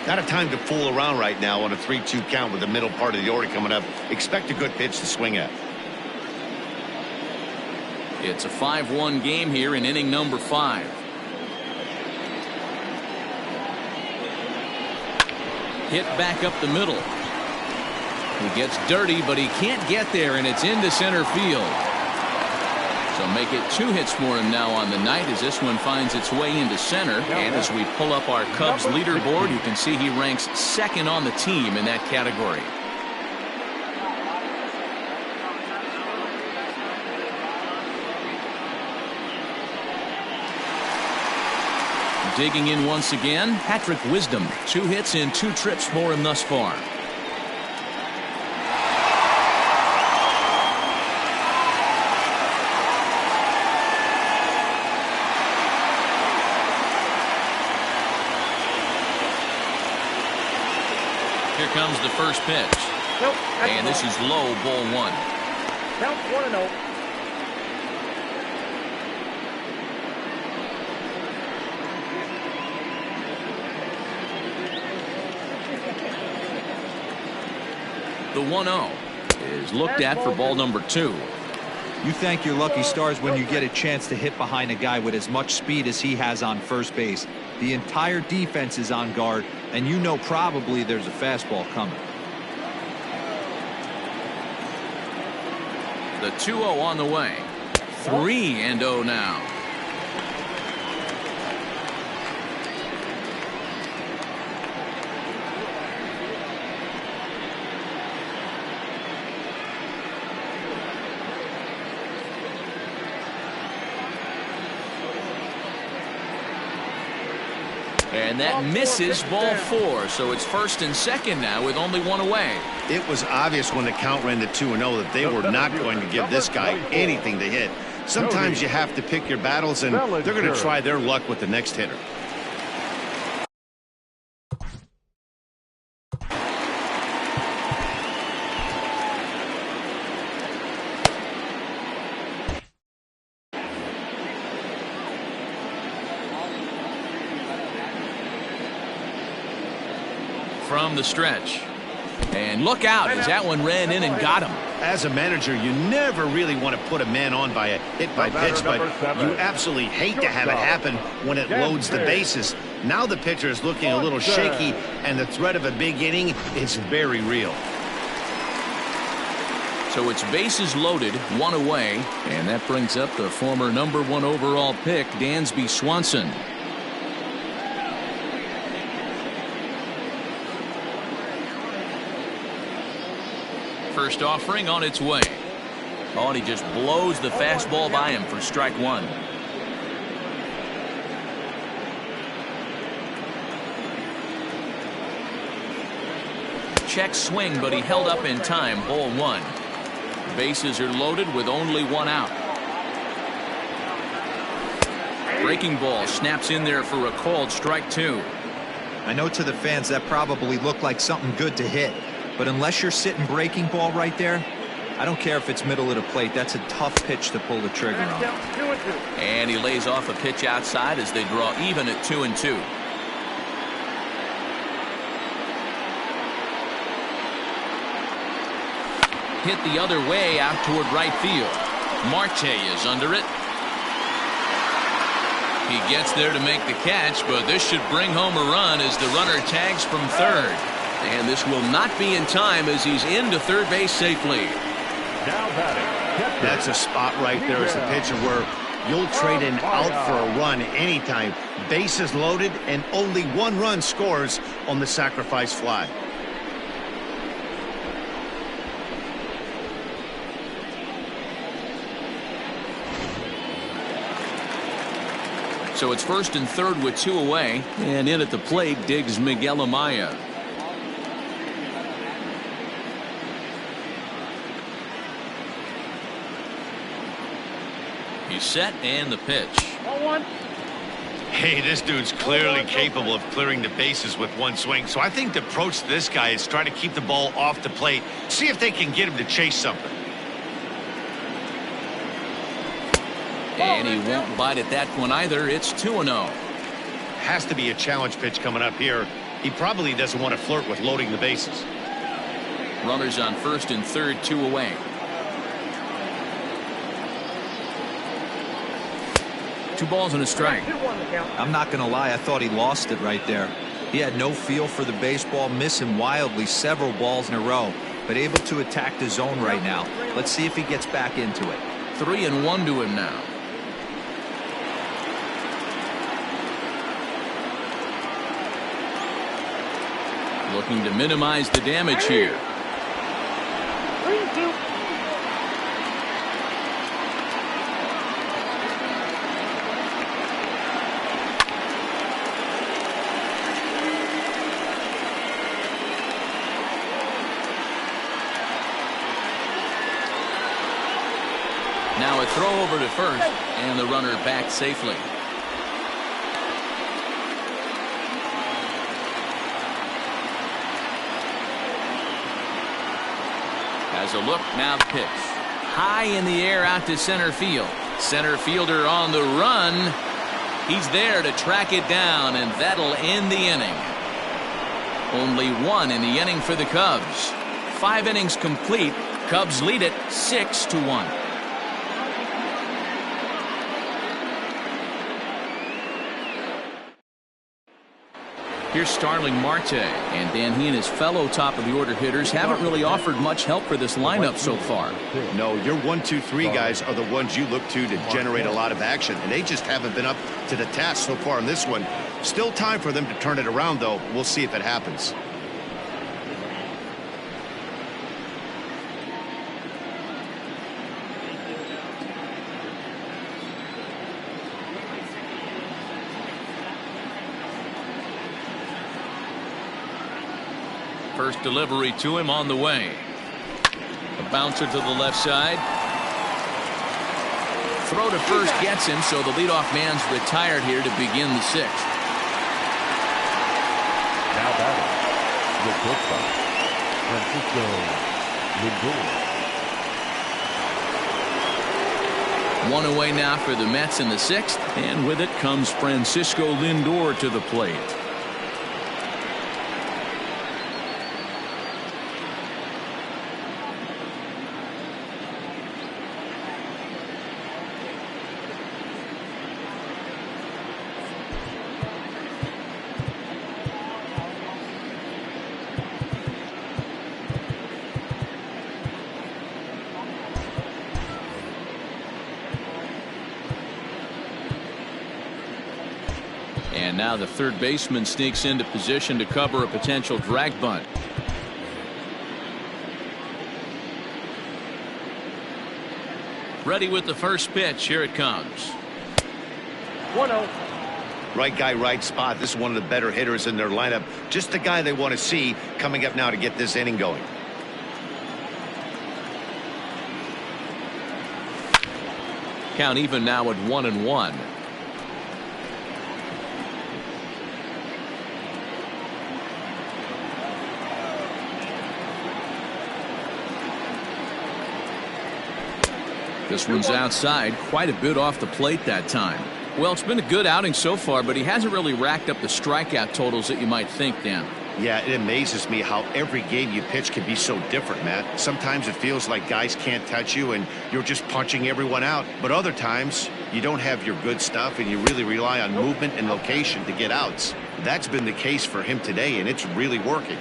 Not a time to fool around right now on a 3-2 count with the middle part of the order coming up. Expect a good pitch to swing at. It's a 5-1 game here in inning number 5. Hit back up the middle. He gets dirty, but he can't get there, and it's into center field. So make it 2 hits for him now on the night as this one finds its way into center. And as we pull up our Cubs leaderboard, you can see he ranks 2nd on the team in that category. Digging in once again, Patrick Wisdom. 2 hits and 2 trips for him thus far. Here comes the first pitch. And this is low, ball 1. Count 1-0. The 1-0 is looked at for ball number 2. You thank your lucky stars when you get a chance to hit behind a guy with as much speed as he has on first base. The entire defense is on guard, and you know probably there's a fastball coming. The 2-0 on the way. 3-0 now. And that misses ball 4, so it's 1st and 2nd now with only 1 away. It was obvious when the count ran to 2-0 that they were not going to give this guy anything to hit. Sometimes you have to pick your battles, and they're going to try their luck with the next hitter. From the stretch. And look out as that one ran in and got him. As a manager, you never really want to put a man on by a hit by pitch, but you absolutely hate to have it happen when it loads the bases. Now the pitcher is looking a little shaky, and the threat of a big inning is very real. So it's bases loaded, one away, and that brings up the former #1 overall pick, Dansby Swanson. First offering on its way. Oh, and he just blows the fastball by him for strike one. Check swing, but he held up in time. Ball one. Bases are loaded with only one out. Breaking ball snaps in there for a called strike two. I know to the fans that probably looked like something good to hit, but unless you're sitting breaking ball right there, I don't care if it's middle of the plate. That's a tough pitch to pull the trigger on. And he lays off a pitch outside as they draw even at 2-2. Hit the other way out toward right field. Marte is under it. He gets there to make the catch, but this should bring home a run as the runner tags from third. And this will not be in time as he's into third base safely. That's a spot right there as a pitcher where you'll trade an out for a run anytime. Bases loaded and only one run scores on the sacrifice fly. So it's first and third with two away, and in at the plate digs Miguel Amaya. He's set and the pitch. Hey, this dude's clearly capable of clearing the bases with one swing. So I think the approach to this guy is try to keep the ball off the plate. See if they can get him to chase something. And he won't bite at that one either. It's 2-0. Has to be a challenge pitch coming up here. He probably doesn't want to flirt with loading the bases. Runners on first and third, two away. Two balls and a strike. I'm not going to lie, I thought he lost it right there. He had no feel for the baseball, missing wildly several balls in a row, but able to attack the zone right now. Let's see if he gets back into it. 3-1 to him now. Looking to minimize the damage here. Now a throw over to first, and the runner back safely. Has a look, now the pitch. High in the air out to center field. Center fielder on the run. He's there to track it down, and that'll end the inning. Only one in the inning for the Cubs. 5 innings complete. Cubs lead it 6-1. Here's Starling Marte, and Dan, he and his fellow top-of-the-order hitters haven't really offered much help for this lineup so far. No, your 1, 2, 3 guys are the ones you look to generate a lot of action, and they just haven't been up to the task so far in this one. Still time for them to turn it around, though. We'll see if it happens. First delivery to him on the way. A bouncer to the left side. Throw to first gets him, so the leadoff man's retired here to begin the 6th. Now batting, the shortstop, Francisco Lindor. One away now for the Mets in the 6th, and with it comes Francisco Lindor to the plate. And now the third baseman sneaks into position to cover a potential drag bunt. Ready with the first pitch. Here it comes. 1-0. Right guy, right spot. This is one of the better hitters in their lineup. Just the guy they want to see coming up now to get this inning going. Count even now at 1-1. This one's outside, quite a bit off the plate that time. Well, it's been a good outing so far, but he hasn't really racked up the strikeout totals that you might think, Dan. Yeah, it amazes me how every game you pitch can be so different, Matt. Sometimes it feels like guys can't touch you and you're just punching everyone out. But other times you don't have your good stuff and you really rely on movement and location to get outs. That's been the case for him today, and it's really working.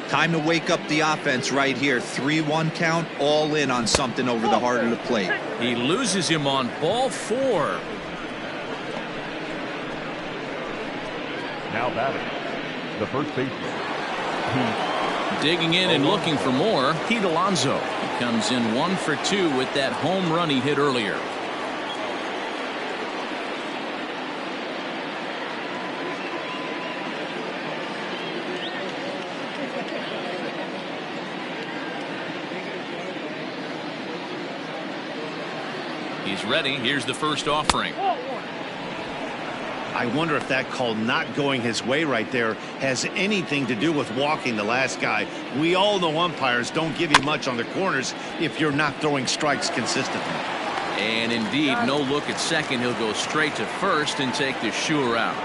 Time to wake up the offense right here. 3-1 count, all in on something over the heart of the plate. He loses him on ball 4. Now batting, the first baseman, Pete. Digging in and looking for more, Pete Alonso. He comes in 1 for 2 with that home run he hit earlier. He's ready. Here's the first offering. I wonder if that call not going his way right there has anything to do with walking the last guy. We all know umpires don't give you much on the corners if you're not throwing strikes consistently. And indeed, no look at second. He'll go straight to first and take the sure out.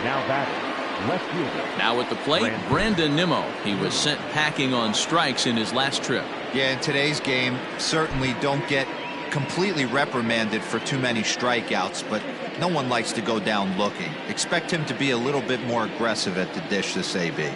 Now batting, left fielder. Now at the plate, Brandon Nimmo. He was sent packing on strikes in his last trip. Yeah, in today's game, certainly don't get completely reprimanded for too many strikeouts, but no one likes to go down looking. Expect him to be a little bit more aggressive at the dish this AB.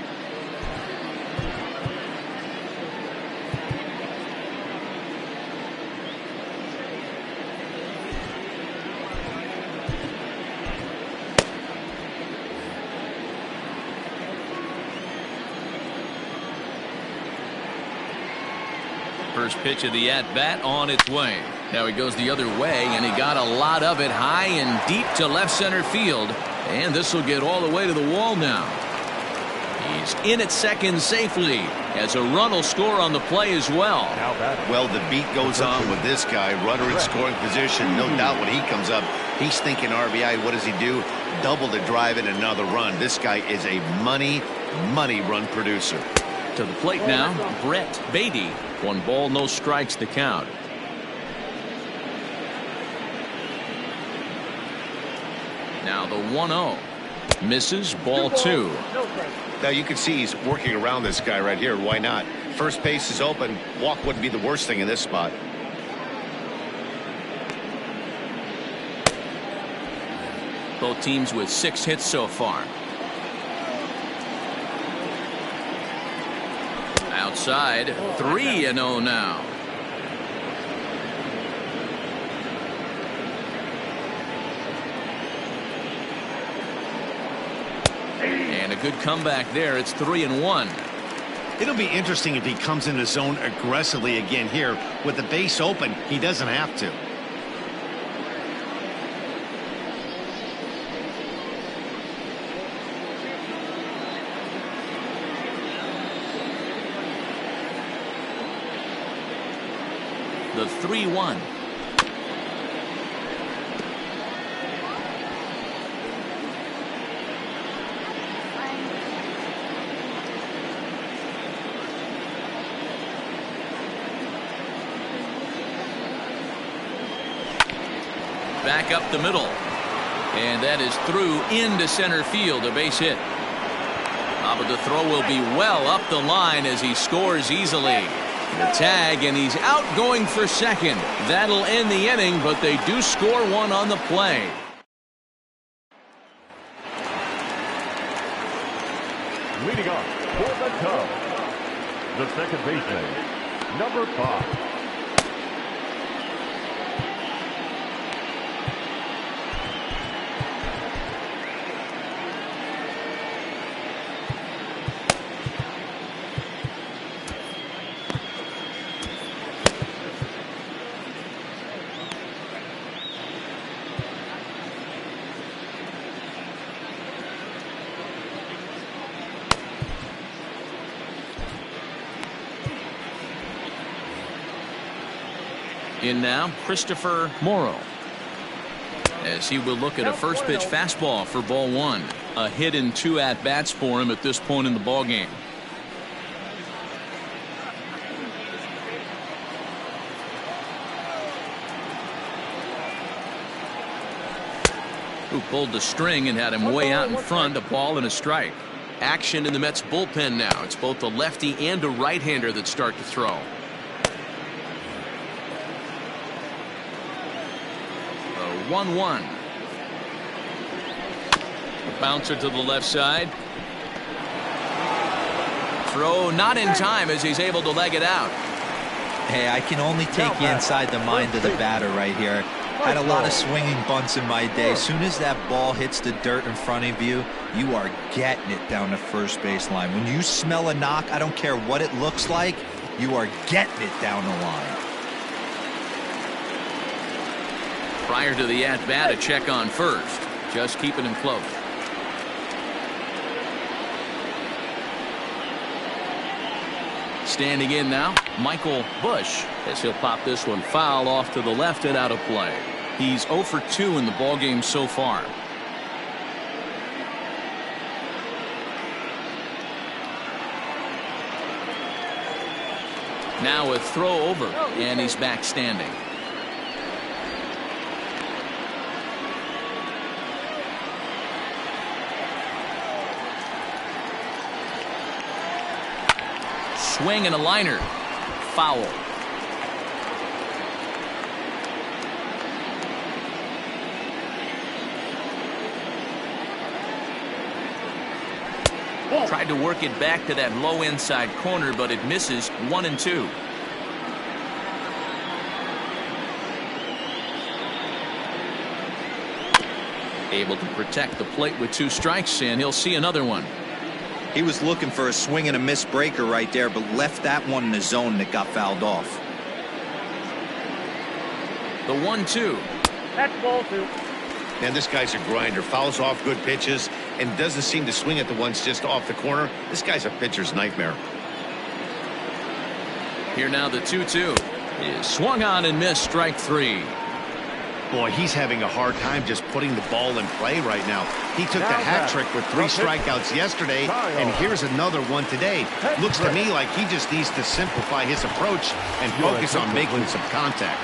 First pitch of the at-bat on its way. Now he goes the other way, and he got a lot of it high and deep to left center field. And this will get all the way to the wall now. He's in at second safely, as a run will score on the play as well. Well, the beat goes on with this guy. Runner in scoring position. No doubt when he comes up, he's thinking RBI. What does he do? Double the drive and another run. This guy is a money run producer. To the plate now, Brett Beatty. 1 ball, no strikes to count. Now the 1-0. Misses, ball 2. Now you can see he's working around this guy right here. Why not? First base is open. Walk wouldn't be the worst thing in this spot. Both teams with 6 hits so far. Outside, 3-0 now. And a good comeback there. It's 3-1. It'll be interesting if he comes in the zone aggressively again here. With the base open, he doesn't have to. The 3-1. Back up the middle. And that is through into center field, a base hit. But the throw will be well up the line as he scores easily. The tag, and he's out going for second. That'll end the inning, but they do score one on the play. Leading off for the Cubs, the second baseman, number 5. In now, Christopher Morrow, as he will look at a first pitch fastball for ball 1. A hit in 2 at-bats for him at this point in the ball game. Who pulled the string and had him way out in front, a ball and a strike. Action in the Mets bullpen now. It's both a lefty and a right-hander that start to throw. A 1-1. Bouncer to the left side. Throw not in time as he's able to leg it out. Hey, I can only take you inside the mind of the batter right here. Had a lot of swinging bunts in my day. As soon as that ball hits the dirt in front of you, you are getting it down the first base line. When you smell a knock, I don't care what it looks like, you are getting it down the line. Prior to the at-bat, a check on first. Just keeping him close. Standing in now, Michael Bush, as he'll pop this one foul off to the left and out of play. He's 0 for 2 in the ballgame so far. Now a throw over, and he's back standing. Swing and a liner. Foul. Tried to work it back to that low inside corner, but it misses. 1-2. Able to protect the plate with 2 strikes, and he'll see another one. He was looking for a swing and a miss breaker right there, but left that one in the zone that got fouled off. The 1-2. That's ball 2. Man, this guy's a grinder. Fouls off good pitches and doesn't seem to swing at the ones just off the corner. This guy's a pitcher's nightmare. Here now the 2-2 is swung on and missed. Strike 3. Boy, he's having a hard time just putting the ball in play right now. He took the hat trick with 3 strikeouts yesterday, and here's another one today. Looks to me like he just needs to simplify his approach and focus on making some contact.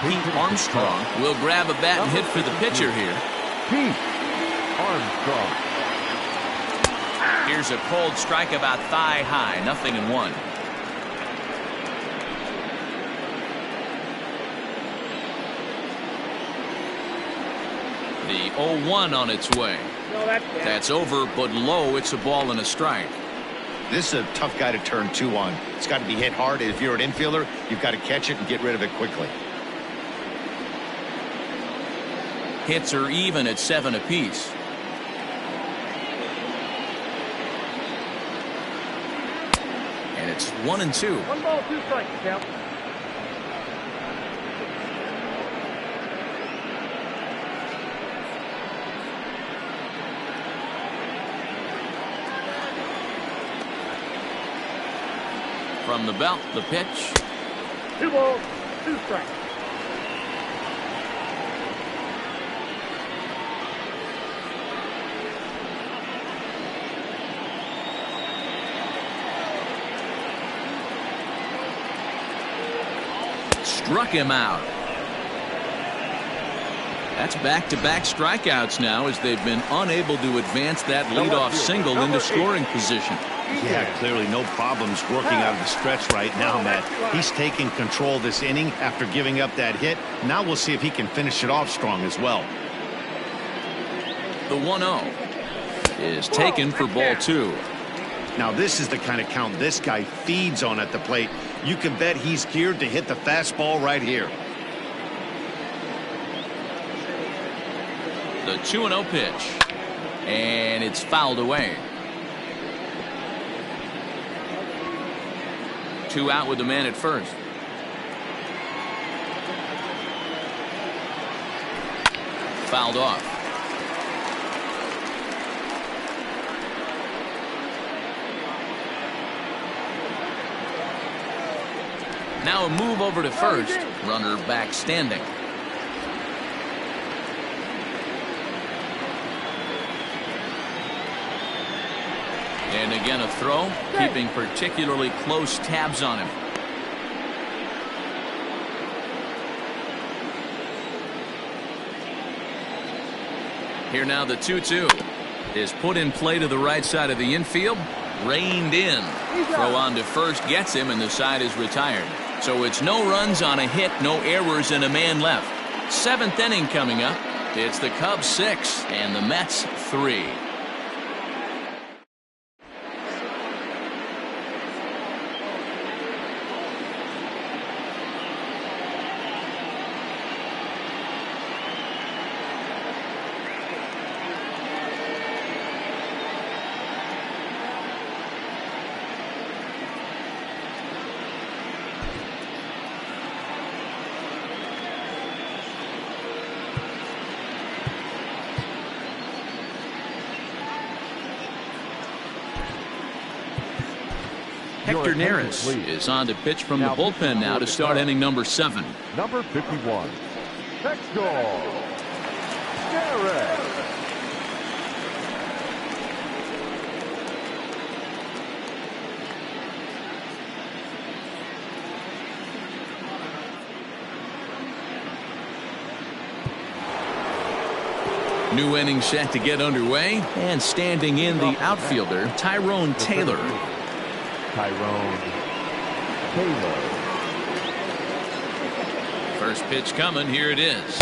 Pete Armstrong will grab a bat and hit for the pitcher here. Pete Armstrong. Here's a cold strike about thigh high. 0-1. The 0-1 on its way. No, That's over, but low. It's a ball and a strike. This is a tough guy to turn 2 on. It's got to be hit hard. If you're an infielder, you've got to catch it and get rid of it quickly. Hits are even at 7 apiece. And it's 1-2. 1 ball, 2 strikes, count. From the belt, the pitch. 2 balls, 2 strikes. Struck him out. That's back-to-back strikeouts now, as they've been unable to advance that leadoff single into scoring position. Yeah, clearly no problems working out of the stretch right now, Matt. He's taking control this inning after giving up that hit. Now we'll see if he can finish it off strong as well. The 1-0 is taken for ball 2. Now this is the kind of count this guy feeds on at the plate. You can bet he's geared to hit the fastball right here. The 2-0 pitch, and it's fouled away. 2 out with the man at first. Fouled off. Now a move over to first. Runner back standing. And again a throw, keeping particularly close tabs on him. Here now the 2-2 is put in play to the right side of the infield. Reined in. Throw on to first gets him, and the side is retired. So it's no runs on a hit, no errors, and a man left. 7th inning coming up. It's the Cubs 6 and the Mets 3. Hector Neris is on to pitch from the bullpen now to start inning number 7. Number 51, Hector Neris. New inning set to get underway, and standing in the outfielder, Tyrone Taylor. Tyrone Taylor. First pitch coming. Here it is.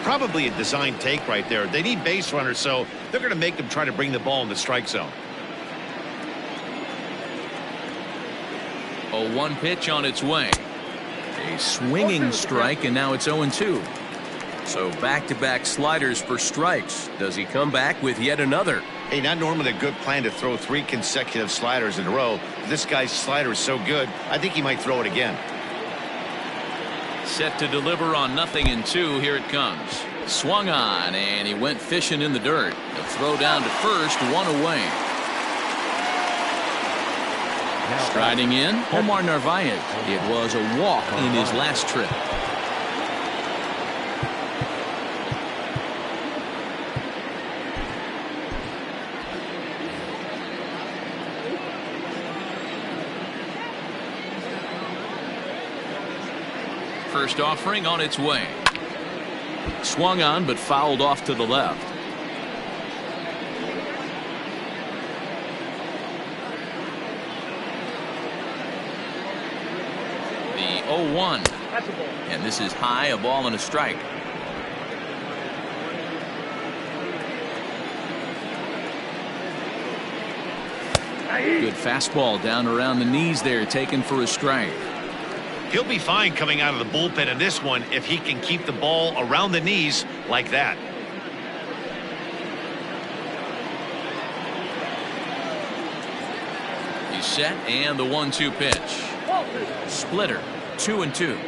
Probably a design take right there. They need base runners, so they're going to make them try to bring the ball in the strike zone. 0-1 pitch on its way. A swinging strike, and now it's 0-2. So back-to-back sliders for strikes. Does he come back with yet another? Hey, not normally a good plan to throw 3 consecutive sliders in a row. This guy's slider is so good, I think he might throw it again. Set to deliver on 0-2. Here it comes. Swung on, and he went fishing in the dirt. A throw down to first, 1 away. Striding in, Omar Narvaez. It was a walk in his last trip. First offering on its way. Swung on, but fouled off to the left. The 0-1. And this is high, a ball and a strike. Good fastball down around the knees there, taken for a strike. He'll be fine coming out of the bullpen in this one if he can keep the ball around the knees like that. He's set, and the 1-2 pitch. Splitter, 2-2.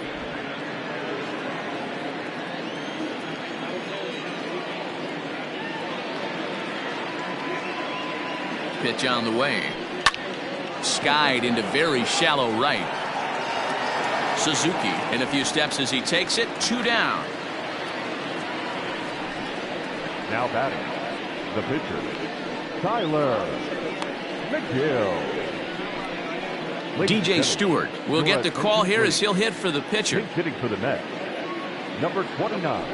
Pitch on the way. Skied into very shallow right. Suzuki in a few steps as he takes it. 2 down. Now batting, the pitcher, Tyler McGill. DJ Stewart will get the call here as he'll hit for the pitcher. Hitting for the Mets, number 29.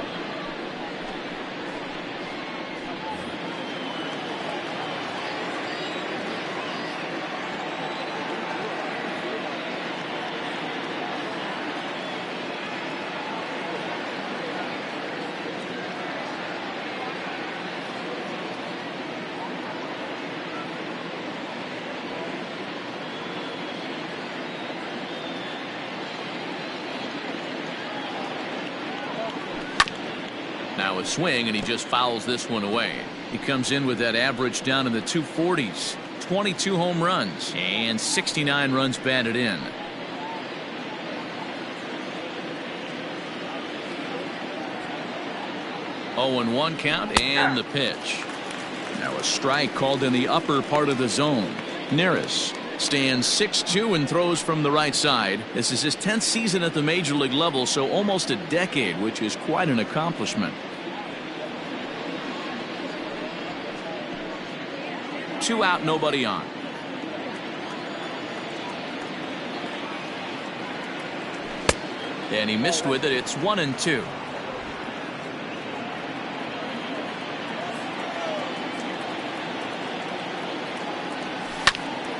Now a swing, and he just fouls this one away. He comes in with that average down in the 240s. 22 home runs and 69 runs batted in. Oh, and 1 count, and the pitch. Now a strike called in the upper part of the zone. Neris Stands 6'2" and throws from the right side. This is his 10th season at the major league level, so almost a decade, which is quite an accomplishment. 2 out, nobody on. And he missed with it. It's 1-2.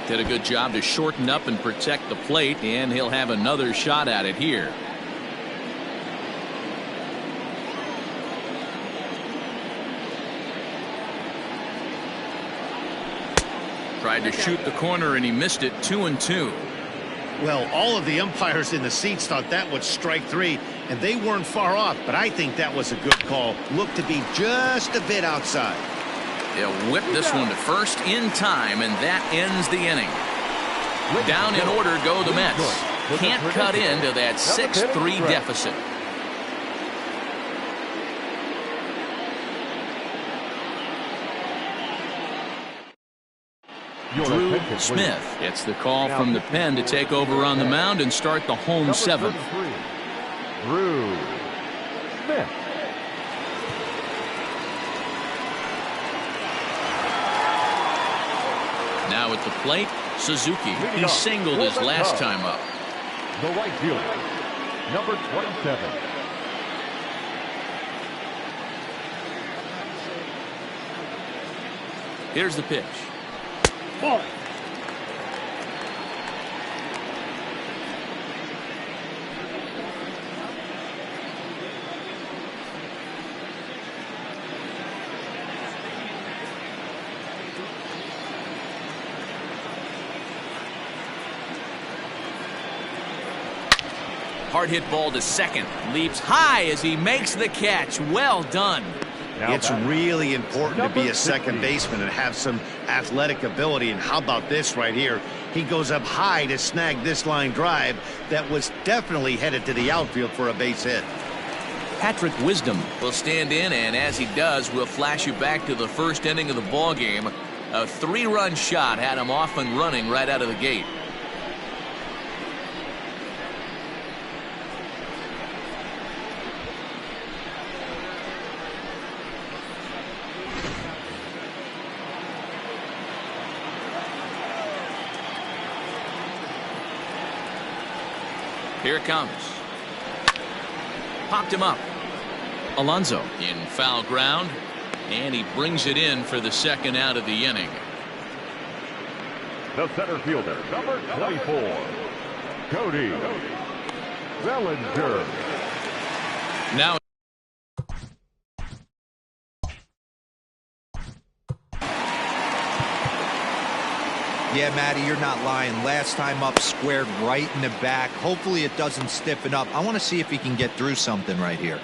Did a good job to shorten up and protect the plate, and he'll have another shot at it here. Tried to shoot the corner and he missed it. 2-2. Well, all of the umpires in the seats thought that was strike 3, and they weren't far off, but I think that was a good call. Looked to be just a bit outside. They'll whip this one to first in time, and that ends the inning. Down in order go the Mets. Can't cut into that 6-3 deficit. Drew Smith gets the call from the pen to take over on the mound and start the home 7th. Drew Smith. Now at the plate, Suzuki. He singled his last time up. The right fielder, number 27. Here's the pitch. Ball. Hard hit ball to second. Leaps high as he makes the catch. Well done. It's really important to be a second baseman and have some athletic ability. And how about this right here? He goes up high to snag this line drive that was definitely headed to the outfield for a base hit. Patrick Wisdom will stand in, and as he does, we'll flash you back to the first inning of the ball game. A 3-run shot had him off and running right out of the gate. Here it comes. Popped him up. Alonso in foul ground, and he brings it in for the second out of the inning. The center fielder, number 24, Cody Bellinger. Now Yeah, Matty, you're not lying. Last time up, squared right in the back. Hopefully it doesn't stiffen up. I want to see if he can get through something right here.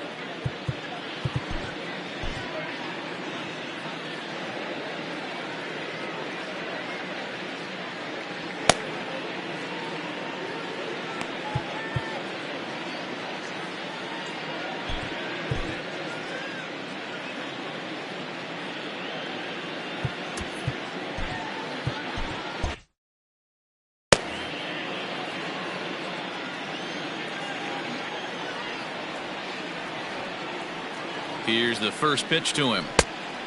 here's the first pitch to him.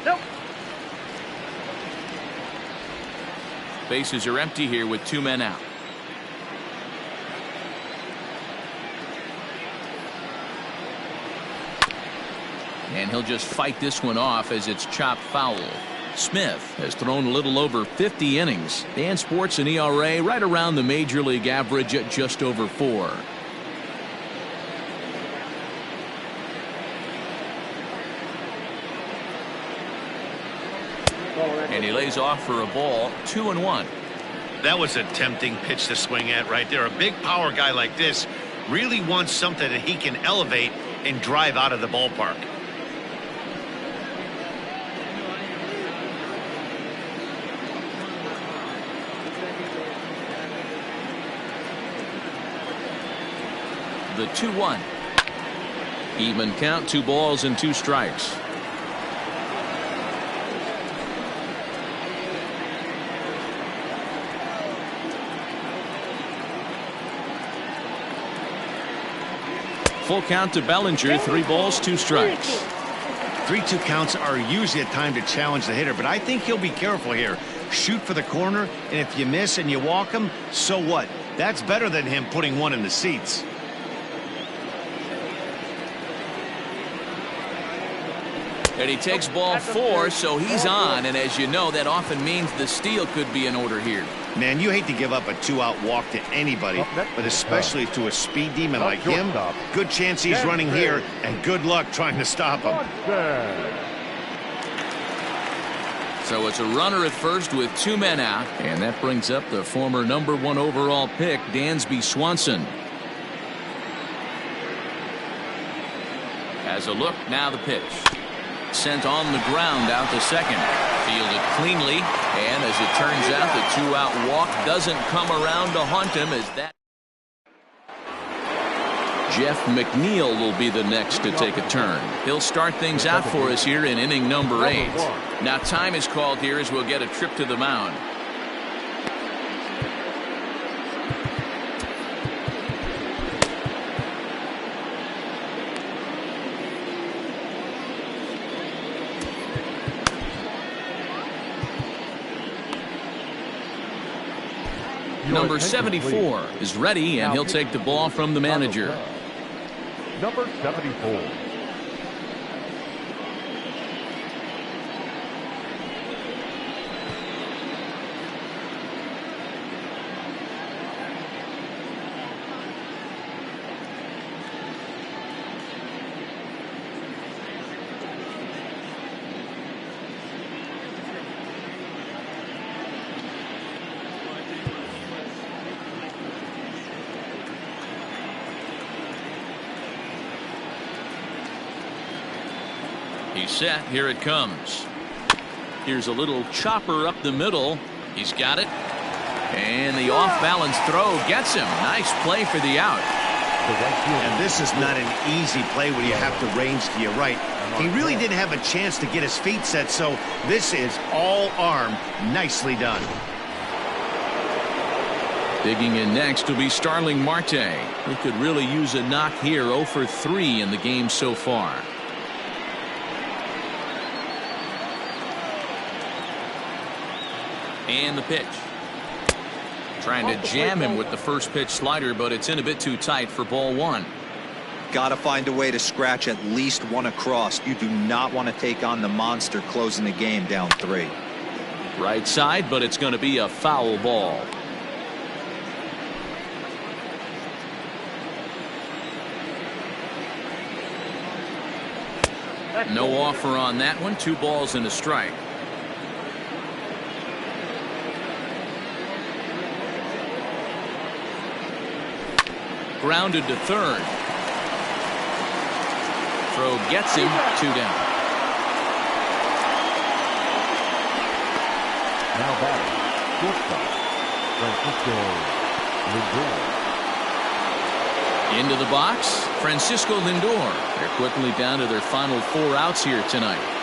Nope. Bases are empty here with 2 men out. And he'll just fight this one off as it's chopped foul. Smith has thrown a little over 50 innings and sports an ERA right around the major league average at just over 4. And he lays off for a ball. 2-1. That was a tempting pitch to swing at right there. A big power guy like this really wants something that he can elevate and drive out of the ballpark. The 2-1. Even count, 2 balls and 2 strikes. full count to Bellinger. 3 balls, 2 strikes. 3-2 counts are usually a time to challenge the hitter, but I think he'll be careful here. Shoot for the corner, and if you miss and you walk him, so what? That's better than him putting one in the seats. And he takes ball 4, so he's on. And as you know, that often means the steal could be in order here. Man, you hate to give up a 2-out walk to anybody, but especially to a speed demon like him. Good chance he's running here, and good luck trying to stop him. So it's a runner at first with 2 men out, and that brings up the former #1 overall pick, Dansby Swanson. As a look, now the pitch. Sent on the ground out to second. Fielded cleanly, and as it turns out, the 2-out walk doesn't come around to haunt him as that. Jeff McNeil will be the next to take a turn. He'll start things out for us here in inning number 8. Now time is called here as we'll get a trip to the mound. Number 74 is ready, and he'll take the ball from the manager. Number 74. He's set. Here it comes. Here's a little chopper up the middle. He's got it. And the off-balance throw gets him. Nice play for the out. And this is not an easy play when you have to range to your right. He really didn't have a chance to get his feet set, so this is all arm. Nicely done. Digging in next will be Starling Marte. He could really use a knock here. 0 for 3 in the game so far. And the pitch. Trying to jam him with the first pitch slider, but it's in a bit too tight for ball 1. Got to find a way to scratch at least one across. You do not want to take on the monster closing the game down 3. Right side, but it's going to be a foul ball. No offer on that one. 2 balls and a strike. Grounded to third. Throw gets him. 2 down. Now batting, shortstop, Francisco Lindor. Into the box, Francisco Lindor. They're quickly down to their final 4 outs here tonight.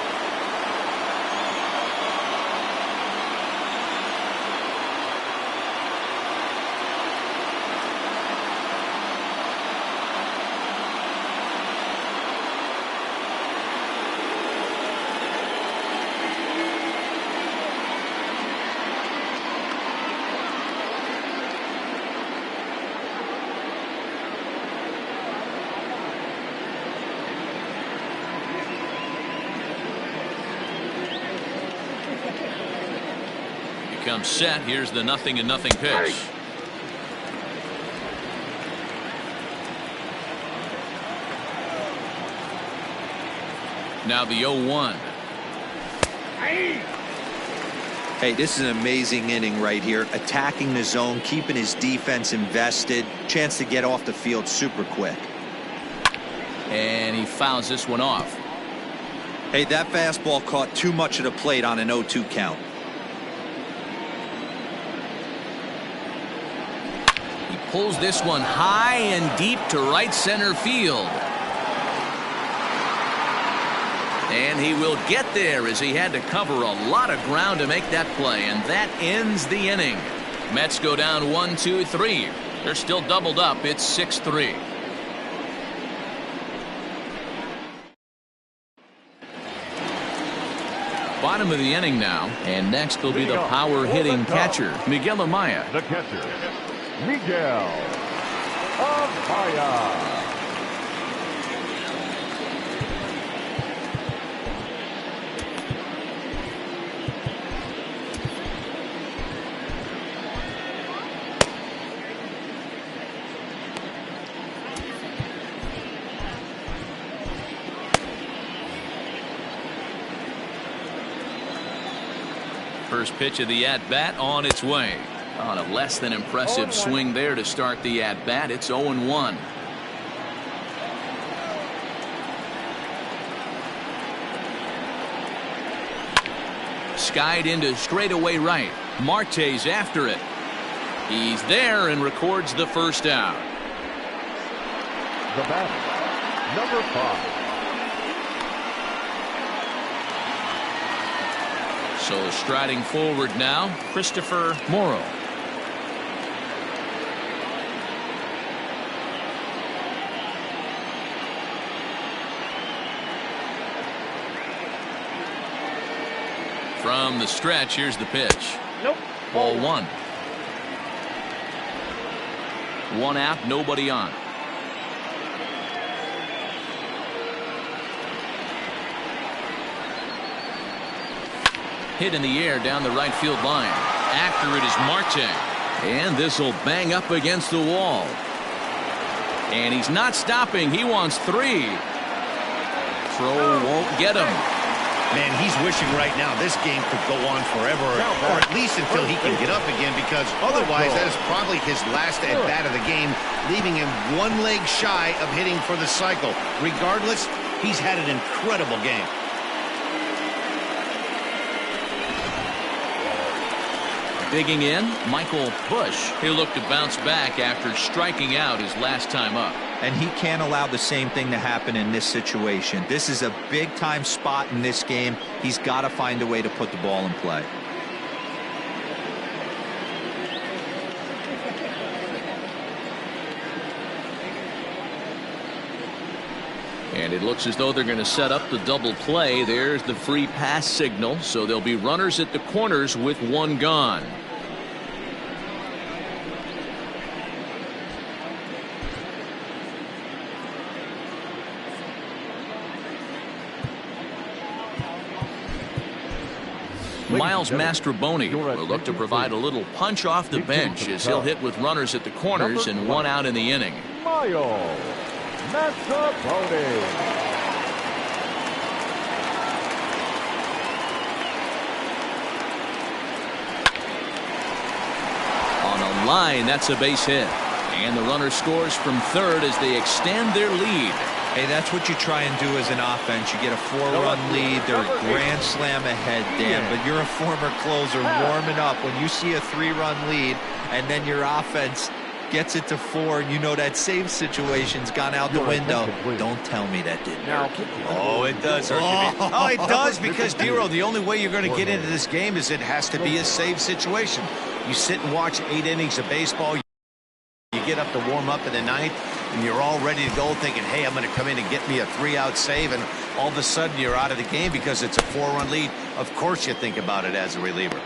Comes set. Here's the 0-0 pitch. Now the 0-1. Hey, this is an amazing inning right here. Attacking the zone, keeping his defense invested. Chance to get off the field super quick. And he fouls this one off. Hey, that fastball caught too much of the plate on an 0-2 count. Pulls this one high and deep to right center field. And he will get there as he had to cover a lot of ground to make that play. And that ends the inning. Mets go down 1-2-3. They're still doubled up. It's 6-3. Bottom of the inning now, and next will be the power-hitting catcher, Miguel Amaya. The catcher, Miguel Amaya. First pitch of the at-bat on its way. On a less than impressive swing there to start the at-bat. It's 0-1. Skied into straightaway right. Marte's after it. He's there and records the first out. The batter, number 5. So striding forward now, Christopher Morrow. From the stretch, here's the pitch. Nope. Ball 1. 1 out, nobody on. Hit in the air down the right field line. After it is Marte. And this will bang up against the wall. And he's not stopping. He wants 3. Throw won't get him. Man, he's wishing right now this game could go on forever, or at least until he can get up again, because otherwise that is probably his last at-bat of the game, leaving him 1 leg shy of hitting for the cycle. Regardless, he's had an incredible game. Digging in, Michael Busch. He'll look to bounce back after striking out his last time up. And he can't allow the same thing to happen in this situation. This is a big-time spot in this game. He's got to find a way to put the ball in play. And it looks as though they're going to set up the double play. There's the free pass signal. So there'll be runners at the corners with 1 gone. Miles Mastrobuoni will look to provide a little punch off the bench as he'll hit with runners at the corners and 1 out in the inning. Miles Mastrobuoni. On a line, that's a base hit. And the runner scores from third as they extend their lead. Hey, that's what you try and do as an offense. You get a 4-run lead. They're a grand slam ahead, Dan. But you're a former closer warming up. When you see a 3-run lead and then your offense gets it to 4, and you know that save situation's gone out the window. Don't tell me that didn't work. Oh, it does. Oh, it does, because, Dero, the only way you're going to get into this game is it has to be a save situation. You sit and watch 8 innings of baseball. You get up to warm up in the 9th, and you're all ready to go thinking, hey, I'm going to come in and get me a 3-out save, and all of a sudden you're out of the game because it's a 4-run lead. Of course you think about it as a reliever.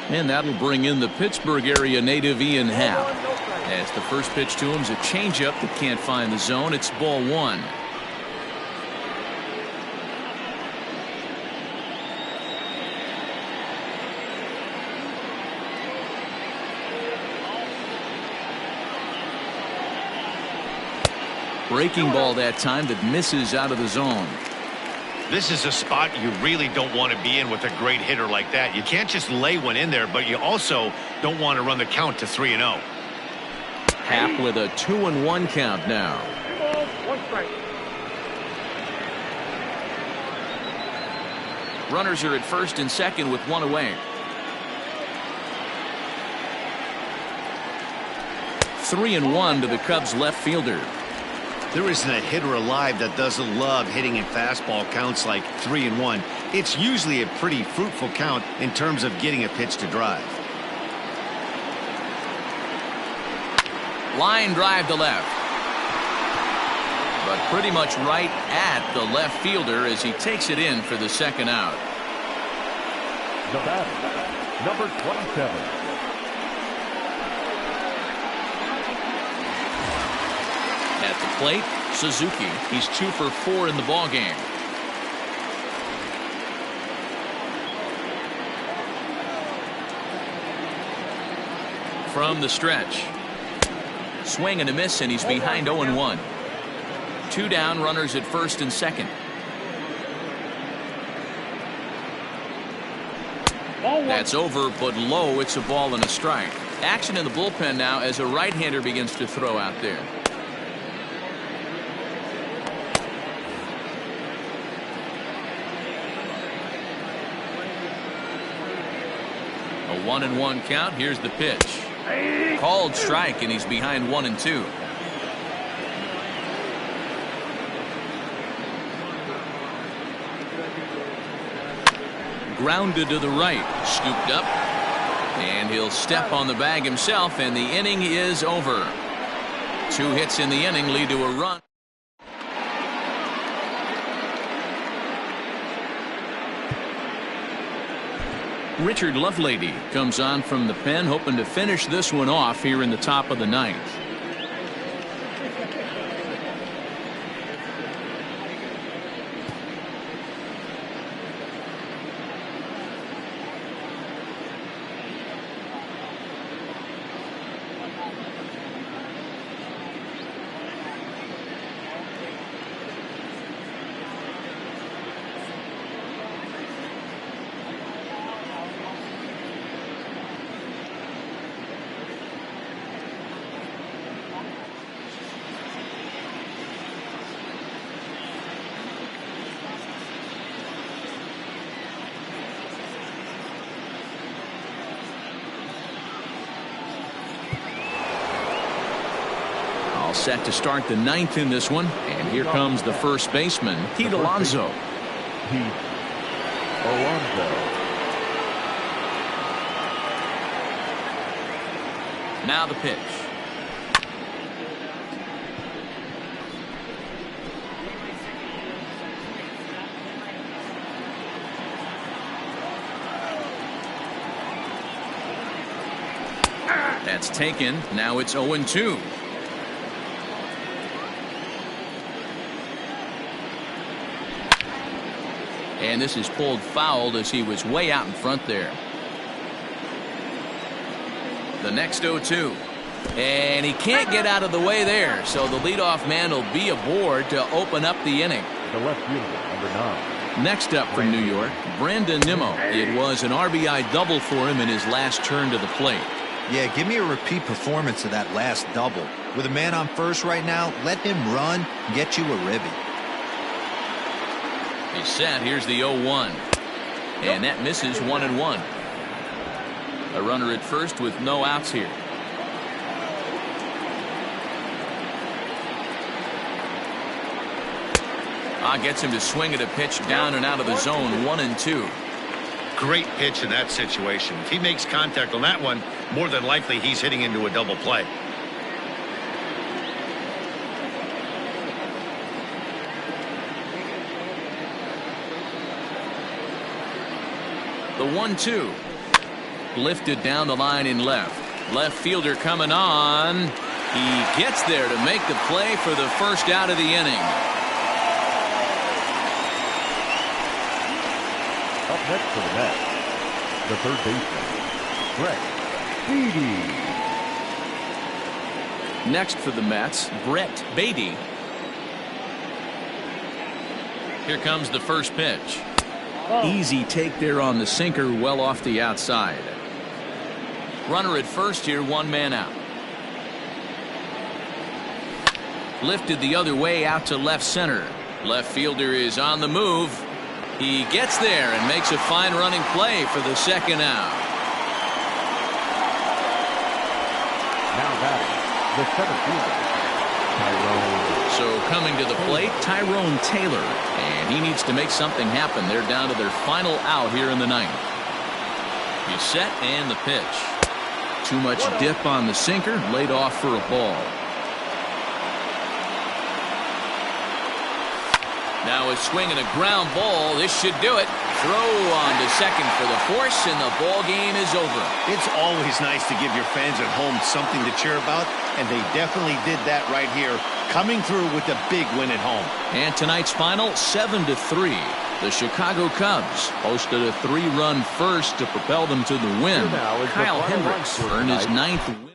And that'll bring in the Pittsburgh area native Ian Happ. As the first pitch to him is a changeup that can't find the zone. It's ball 1. Breaking ball that time that misses out of the zone. This is a spot you really don't want to be in with a great hitter like that. You can't just lay one in there, but you also don't want to run the count to 3-0. Happ with a 2-1 count now. 1 strike. Runners are at first and second with 1 away. 3-1 to the Cubs left fielder. There isn't a hitter alive that doesn't love hitting in fastball counts like 3-1. It's usually a pretty fruitful count in terms of getting a pitch to drive. Line drive to left. But pretty much right at the left fielder as he takes it in for the second out. The batter, number 27. At the plate, Suzuki. He's 2 for 4 in the ballgame. From the stretch. Swing and a miss, and he's behind 0-1. 2 down, runners at first and second. That's over, but low. It's a ball and a strike. Action in the bullpen now as a right-hander begins to throw out there. A 1-1 count. Here's the pitch. Called strike, and he's behind 1-2. Grounded to the right, scooped up, and he'll step on the bag himself, and the inning is over. 2 hits in the inning lead to a run. Richard Lovelady comes on from the pen, hoping to finish this one off here in the top of the 9th. Set to start the 9th in this one, and here comes the first baseman, Pete Alonso. Pete Alonso. Now the pitch. That's taken. Now it's 0-2. And this is pulled foul as he was way out in front there. The next 0-2. And he can't get out of the way there, so the leadoff man will be aboard to open up the inning. The left fielder, number 9. Next up from New York, Brandon Nimmo. It was an RBI double for him in his last turn to the plate. Yeah, give me a repeat performance of that last double. With a man on first right now, let him run and get you a ribby. He's set. Here's the 0-1. And that misses 1-1. A runner at first with no outs here. Gets him to swing at a pitch down and out of the zone. 1-2. Great pitch in that situation. If he makes contact on that one, more than likely he's hitting into a double play. The 1-2. Lifted down the line in left. Left fielder coming on. He gets there to make the play for the first out of the inning. Up next for the Mets, the third baseman, Brett Beatty. Next for the Mets, Brett Beatty. Here comes the first pitch. Easy take there on the sinker, well off the outside. Runner at first here, 1 man out. Lifted the other way out to left center. Left fielder is on the move. He gets there and makes a fine running play for the second out. Now batting, the center fielder, Tyrone So coming to the plate, Tyrone Taylor. And he needs to make something happen. They're down to their final out here in the ninth. He's set and the pitch. Too much dip on the sinker, laid off for a ball. Now a swing and a ground ball. This should do it. Throw on to second for the force, and the ball game is over. It's always nice to give your fans at home something to cheer about, and they definitely did that right here, coming through with a big win at home. And tonight's final, 7-3. The Chicago Cubs posted a 3-run first to propel them to the win. Kyle Hendricks earned his 9th win.